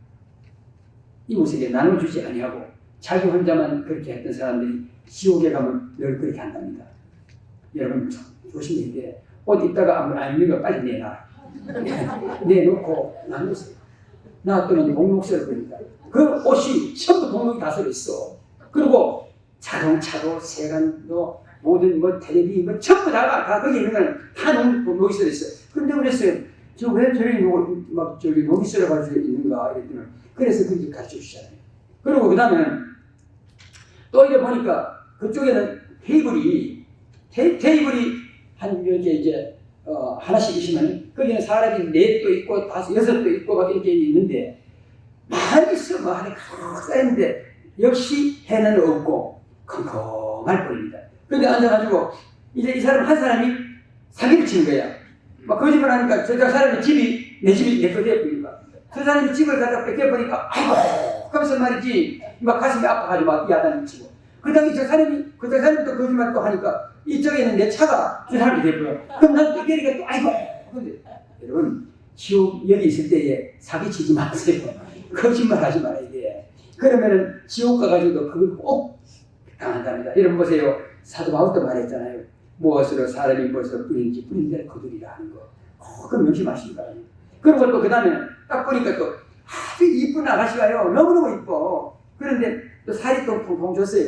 이웃에게 나눠주지 아니하고 자기 혼자만 그렇게 했던 사람들이 지옥에 가면 늘 그렇게 한답니다. 여러분 조심해야 돼. 옷 입다가 안 입는 거 빨리 내놔. 내놓고 나누세요. 나왔더니 목록서를 보니까 그 옷이 전부 목록이 다 써있어. 그리고 자동차도 세간도 모든 뭐 텔레비 뭐 전부 다 거기 있는 건 다 목록이 써있어. 그런데 그랬어요. 저 왜 저기 막 저기 목이 써가지고 있는가 이랬더니 그래서 그렇게 가르쳐 주시잖아요. 그리고 그 다음에는 또 이래 보니까 그쪽에는 테이블이 한 이렇게 이제 하나씩 있으면 거기는 사람이 4도 있고 5, 6도 있고 막 이렇게 있는데 많이 있어 많이 꽉 쌓였는데 역시 해는 없고 컴컴할 뿐입니다. 그런데 앉아가지고 이제 이 사람 한 사람이 사기를 치는 거야. 막 거짓말 하니까 저 사람의 내 집이 내 거대에 보니까 저 사람이 집을 갖다 뺏겨보니까 아이고 하면서 말이지 막 가슴이 아파가지고 막 야단을 치고 그 다음에 저 사람이 또 거짓말 또 하니까 이쪽에 있는 내 차가 저 사람이 되고요. 그럼 난 또 걔리가 또 아이고 근데 여러분 지옥 여기 있을 때에 사기치지 마세요. 거짓말 하지 말아야 돼. 그러면은 지옥 가가지고 그걸 꼭 당한답니다. 여러분 보세요. 사도 바울도 말했잖아요. 무엇으로 사람이 무엇을 뿌리는지 뿌린 대로 거두리라 하는 거. 그 명심하시기 바랍니다. 그리고 또 그 다음에 딱 보니까 또 아주 이쁜 아가씨가요. 너무너무 이뻐. 그런데 또 살이 또 통통 줬어요.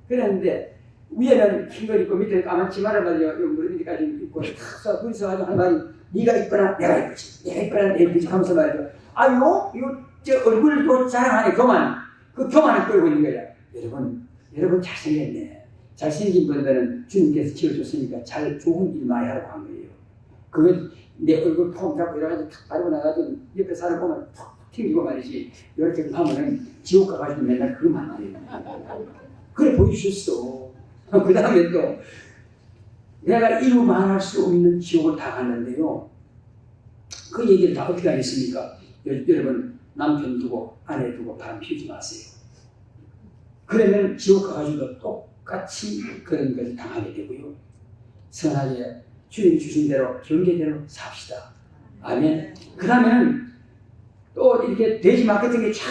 그랬는데 위에는 흰 걸 입고 밑에는 까만 치마를 말이야 무릎까지 입고 탁 그래서 아주 한 말이 네가 이쁘나 내가 이쁘지 내가 이쁘나 내가 이쁘지 하면서 말이죠. 아유 저 얼굴을 또 자랑하네 교만 그 교만을 끌고 있는 거야. 여러분 잘생겼네. 잘생긴 분들은 주님께서 지어줬으니까 잘 좋은 일 많이 하라고 한 거예요. 그건 내 얼굴 폼 잡고 이래가지고 탁 바르고 나가지고 옆에 사람 보면 툭 튕기고 말이지 이렇게 하면은 지옥 가가지고 맨날 그것만 말해요. 그래 보여주셨어. 그 다음에 또 내가 이루 말할 수 없는 지옥을 다 갔는데요. 그 얘기를 다 어떻게 하겠습니까? 여러분 남편 두고 아내 두고 바람 피우지 마세요. 그러면 지옥 가가지고 똑같이 그런 것을 당하게 되고요. 선하게 주님이 주신 대로 경계대로 삽시다. 아멘. 그 다음에는 또 이렇게 돼지 마케팅이 쫙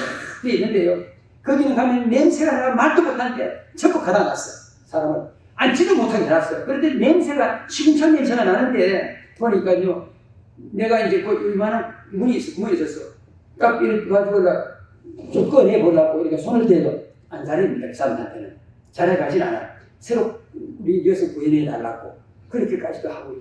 되어 있는데요. 거기는 가면 냄새가 나가 말도 못하는데 전부 가다 놨어. 사람을 앉지도 못하게 해놨어요. 그런데 냄새가 시궁창 냄새가 나는데 보니까요. 내가 이제 그 이만한 문이 있었어. 딱 이렇게 가지고 좀 꺼내보려고 이렇게 손을 대도 안 잘해입니다. 그 사람한테는. 잘해가진 않아. 새로 우리 여성 구해내달라고 그렇게까지도 하고요.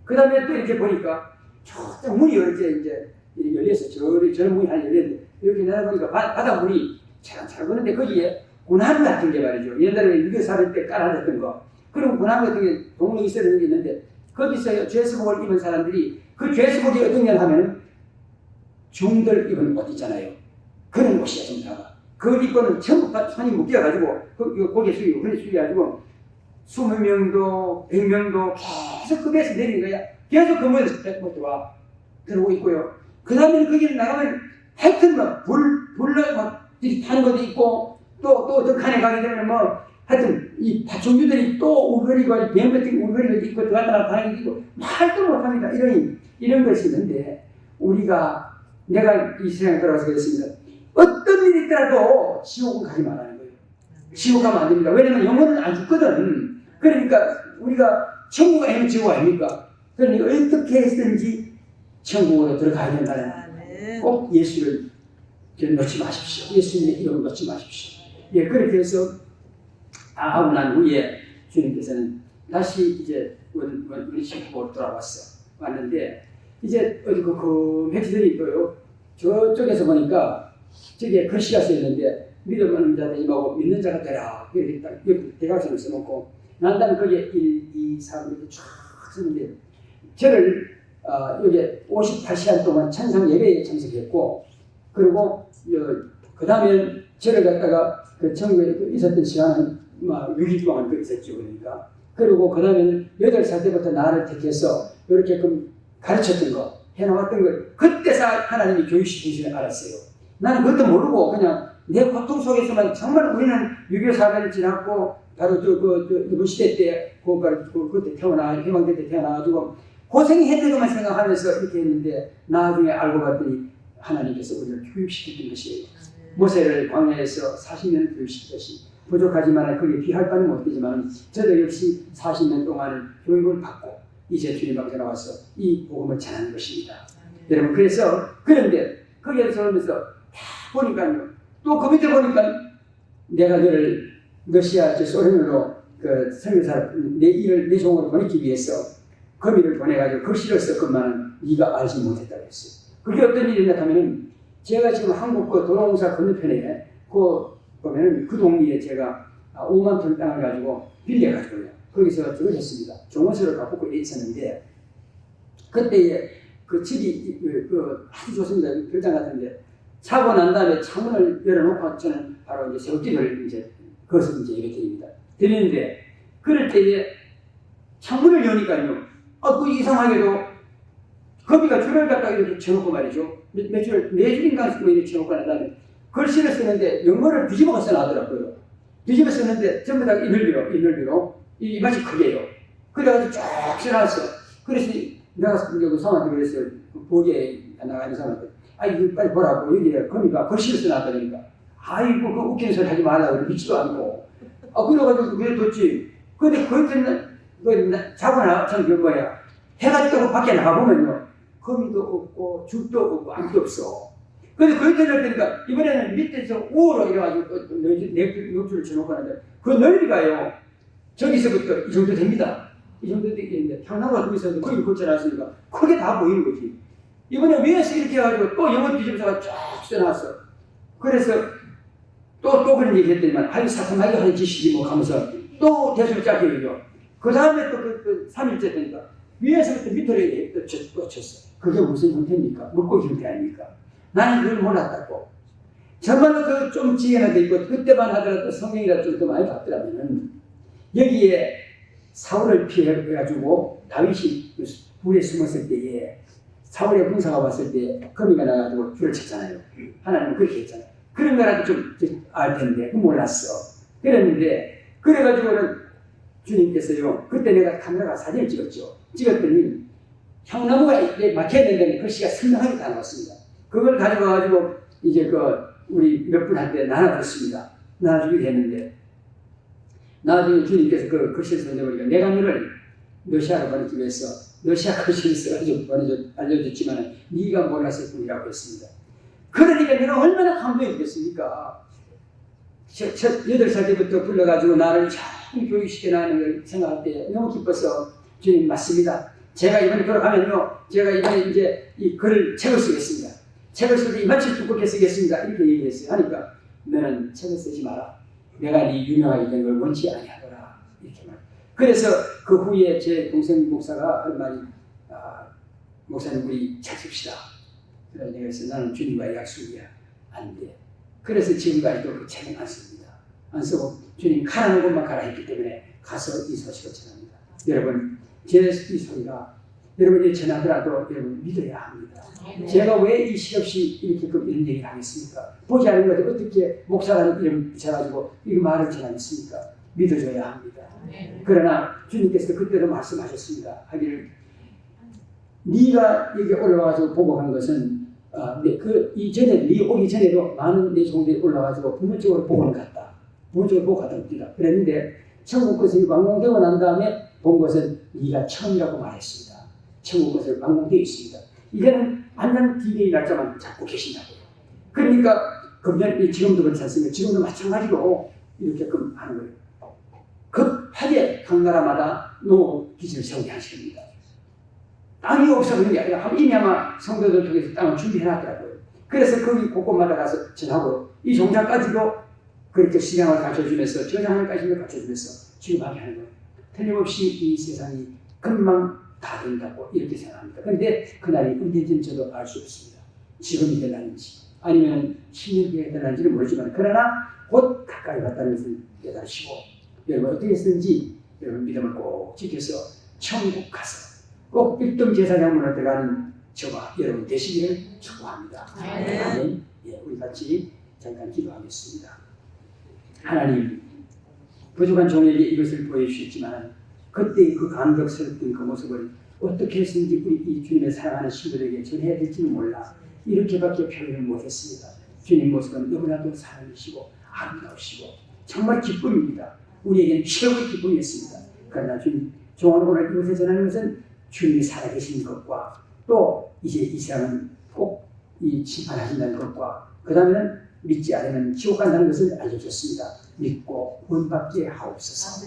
그 다음에 또 이렇게 보니까 저쪽 문이 이렇게 이제 이렇게 열려서 저런 문이 하나 열렸는데 이렇게 내다보니까 바다 문이 잘 보는데 거기에 군함 같은 게 말이죠. 옛날에 6.25 사변 때 깔아놨던 거. 그런 군함 같은 게 동네에 있어야 있는데 거기서 죄수복을 입은 사람들이 그 죄수복이 어떤 걸 하면 중들 입은 옷 있잖아요. 그런 옷이야 전부 다가. 그걸 입고는 전부 다 손이 묶여가지고 고개 숙이고 허리 숙여가지고 20명도 100명도 계속 그 배에서 내리는 거야. 계속 그 무에서 들어와 들어오고 있고요. 그 다음에 거기를 나가면 하여튼 막 불러 막 타는 것도 있고 또 칸에 가게 되면 뭐 하여튼 이 파충류들이 또 우거리고 뱀 같은 우거리고 있고 들어갔다 나타나는 게 있고 말도 못합니다. 이런 것이 있는데 내가 이 세상에 돌아와서 그랬습니다. 어떤 일이 있더라도 지옥은 가지 말라는 거예요. 지옥 가면 안 됩니다. 왜냐면 영혼은 안 죽거든. 그러니까 우리가 천국 아니면 지옥 아닙니까? 그러니 어떻게 해서든지 천국으로 들어가야 된다는 꼭 예수를 놓지 마십시오. 예수님의 이름을 놓지 마십시오. 예, 그렇게 해서 다 하고 난 후에 주님께서는 다시 이제 우리 신부로 왔는데 이제 어디 그 해치들이 있고요. 저쪽에서 보니까 저기에 글씨가 써있는데 믿음은 자 되지마고 믿는 자가 되라. 이렇게 딱 대각선을 써놓고 난 다음에 거기에 1, 2, 3 이렇게 쫙 쓰는데 저를 여기 58시간 동안 천상 예배에 참석했고 그리고 그 다음에 저를 갖다가 그 천국에 있었던 시간은 6일 동안 있었죠. 그러니까 그리고 그 다음에는 8살 때부터 나를 택해서 이렇게 가르쳤던 거 해나왔던 걸 그때서 하나님이 교육시키시는 걸 알았어요. 나는 그것도 모르고 그냥 내 고통 속에서만 정말 우리는 6.25 사변을 지났고 바로 이번 시대 때 그때 해방될 때 태어나가지고 고생했는데만 생각하면서 이렇게 했는데 나중에 알고 봤더니 하나님께서 우리를 교육시켰던 것이에요. 모세를 광야에서 40년 교육시켰듯이 부족하지만 그게 비할 바는 못 되지만 저도 역시 40년 동안 교육을 받고 이제 주님 앞에 나와서 이 복음을 전하는 것입니다. 여러분 그래서 그런데 거기에서 오면서 다 보니까요. 또 그 밑에 보니까 내가 너를 러시아 소련으로 그 선교사를 내 종으로 보내기 위해서 거미를 보내가지고 글씨를 썼건만은 네가 알지 못했다고 했어요. 그게 어떤 일이냐 하면은 제가 지금 한국 그 도로공사 건너편에 보면은 그 동리에 제가 5만 톤 땅을 가지고 빌려가지고요. 거기서 저걸 했습니다. 종원서를 갖고 있었는데 그때에 그 집이 아주 좋습니다. 별장 같은데 사고 난 다음에 창문을 열어놓고 저는 바로 이제 새우띠를 그것을 예배 드립니다. 드리는데 그럴 때에 창문을 여니까요. 그 이상하게도 거미가 줄을 갖다가 이렇게 쳐놓고 말이죠. 네 줄인가 이렇게 쳐놓고 난 다음에 글씨를 쓰는데 영어를 뒤집어 써놨더라고요. 뒤집어 썼는데 전부 다 이늘비로 이 맛이 크게요. 그래가지고 쫙 써놨어. 그래서 내가 그 사람한테 그랬어요. 보기에 나가는 사람한테 이거 빨리 보라고 여기에 거미가 글씨를 써놨다니까 아이고 그 웃기는 소리 하지 말라고 믿지도 않고 그래가지고 그래 뒀지. 근데 그때는 자고 나서 뭐야 해가 뜨고 밖에 나가보면요 거미도 없고 죽도 없고 아무도 없어. 근데 그렇게 되니까 이번에는 밑에서 우로 이래가지고 내 욕줄을 쳐놓고 하는데 그 넓이가요 저기서부터 이 정도 됩니다. 이 정도 되겠는데 향나무가 거기서도 거기 고쳐놨으니까 크게 다 보이는 거지. 이번에 위에서 이렇게 해가지고 또 영어 뒤집어서가 쫙 써놨어. 그래서 또 그런 얘기 했더니만 아유 사탄마귀 하는 짓이지 뭐 하면서 또 대수를 짧게 얘기해요. 그 다음에 또 3일째 되니까 위에서부터 밑으로 또 쳤어. 그게 무슨 형태입니까? 물고기 형태 아닙니까? 나는 그걸 몰랐다고. 정말로 그 좀 지혜가 돼 있고 그때만 하더라도 성경이라 좀 더 많이 봤더라면은 여기에 사울을 피해가지고 다윗이 불에 숨었을 때에 사울의 군사가 왔을 때 거미가 나가지고 불을 쳤잖아요. 하나님은 그렇게 했잖아요. 그런 거라도 좀 알 텐데 그 몰랐어. 그랬는데 그래가지고는 주님께서요. 그때 내가 카메라가 사진을 찍었죠. 찍었더니 향나무가 막혀야 된다는 글씨가 선명하게 다 나왔습니다. 그걸 가져가가지고 이제 우리 몇 분한테 나눠줬습니다. 나눠주기로 했는데 나중에 주님께서 그 글씨를 써내버리니까 내가 너를 러시아로 보내기 위해서 러시아 글씨를 써가지고 알려줬지만 네가 몰랐을 뿐이라고 했습니다. 그러니까 내가 얼마나 감동이 되겠습니까? 8살 때부터 불러가지고 나를 참 교육시켜나가는 걸 생각할 때 너무 기뻐서 주님 맞습니다. 제가 이번에 돌아가면요. 제가 이번에 이제 이 글을 책을 쓰겠습니다. 책을 쓸 때 이만치 두껍게 쓰겠습니다. 이렇게 얘기했어요. 하니까 너는 책을 쓰지 마라. 내가 네 유명하게 된 걸 원치 아니하더라. 이렇게 말. 그래서 그 후에 제 동생 목사가 할 말이 목사님 우리 책 씁시다. 그래서 내가 그래서 나는 주님과의 약속이야. 안 돼. 그래서 지금까지도 그 책은 안 씁니다. 안 쓰고 주님 가라는 곳만 가라 했기 때문에 가서 이 소식을 전합니다. 여러분 제 이 소리가 여러분이 전하더라도 여러분 믿어야 합니다. 제가 왜 이 시없이 이렇게 이런 얘기를 하겠습니까? 보지 않은 것을 어떻게 목사라는 이름 붙여가지고 이 말을 전하겠습니까? 믿어줘야 합니다. 그러나 주님께서 그때도 말씀하셨습니다. 하기를 네가 여기 올라와서 보고한 것은 그 이전에 네 오기 전에도 많은 내 종들이 올라와서 부모적으로 보고는 갔다. 부모적으로 보고 갔다 옵니다. 그랬는데 천국 것이 완공되고 난 다음에 본 것은 네가 처음이라고 말했습니다. 천국 것을 완공되어 있습니다. 이제는 완전 디데이 날짜만 잡고 계신다고요. 그러니까 금년 지금도 그렇지 않습니까? 지금도 마찬가지로 이렇게 하는 거예요. 급하게 각 나라마다 노 기지를 세우게 하십니다. 땅이 없어 그런 게 아니라 이미 아마 성도들 통해서 땅을 준비해놨더라고요. 그래서 거기 곳곳마다 가서 전하고 이 종자까지도 그렇게 시장을 갖춰주면서 저장하는까지도 갖춰주면서 지급하게 하는 거예요. 틀림없이 이 세상이 금방 다 된다고 이렇게 생각합니다. 그런데 그날이 언제인지는 저도 알 수 없습니다. 지금이 될 날인지 아니면 10년 뒤에 될 날인지는 모르지만 그러나 곧 가까이 왔다는 것을 깨달으시고 여러분 어떻게 했는지 여러분 믿음을 꼭 지켜서 천국 가서 꼭 1등 제사장문으로 들어가는 저와 여러분 되시기를 축복합니다. 아멘. 예, 우리 같이 잠깐 기도하겠습니다. 하나님 부족한 종에게 이것을 보여주셨지만 그때 그 감격스럽던 그 모습을 어떻게 했는지 우리 이 주님의 사랑하는 신부들에게 전해야 될지는 몰라 이렇게밖에 표현을 못했습니다. 주님 모습은 너무나도 사랑이시고 아름다우시고 정말 기쁨입니다. 우리에게는 최고의 기쁨이었습니다. 그러나 주님 종을 오늘 이곳에 전하는 것은 주님이 살아계신 것과 또 이제 이 세상은 꼭 이 심판하신다는 것과 그 다음에는 믿지 않으면 지옥 간다는 것을 알려줬습니다. 믿고 구원받게 하옵소서.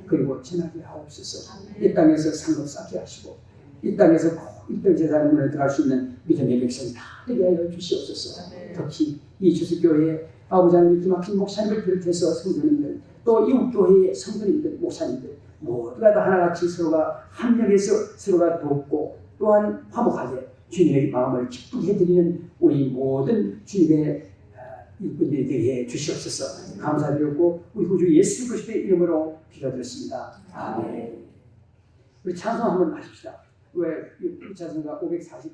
그리고 전하게 하옵소서. 이 땅에서 상급 쌓게 하시고 이 땅에서 꼭 1등 제사장문에 들어갈 수 있는 믿음의 백성이 다 되게 하여 주시옵소서. 특히 이 주수교회에 아버지 하나님 믿기 막힌 목사님을 비롯해서 성도님들 또 이웃교회의 성도님들 목사님들 모두가 다 하나같이 서로가 합력해서 서로가 돕고 또한 화목하게 주님의 마음을 기쁘게 해드리는 우리 모든 주님의 일꾼들이 되게 해 주시옵소서. 감사드렸고 우리 구주 예수 그리스도의 이름으로 기도드렸습니다. 아멘. 우리 찬송 한번 하십시다. 왜 이 찬송가 540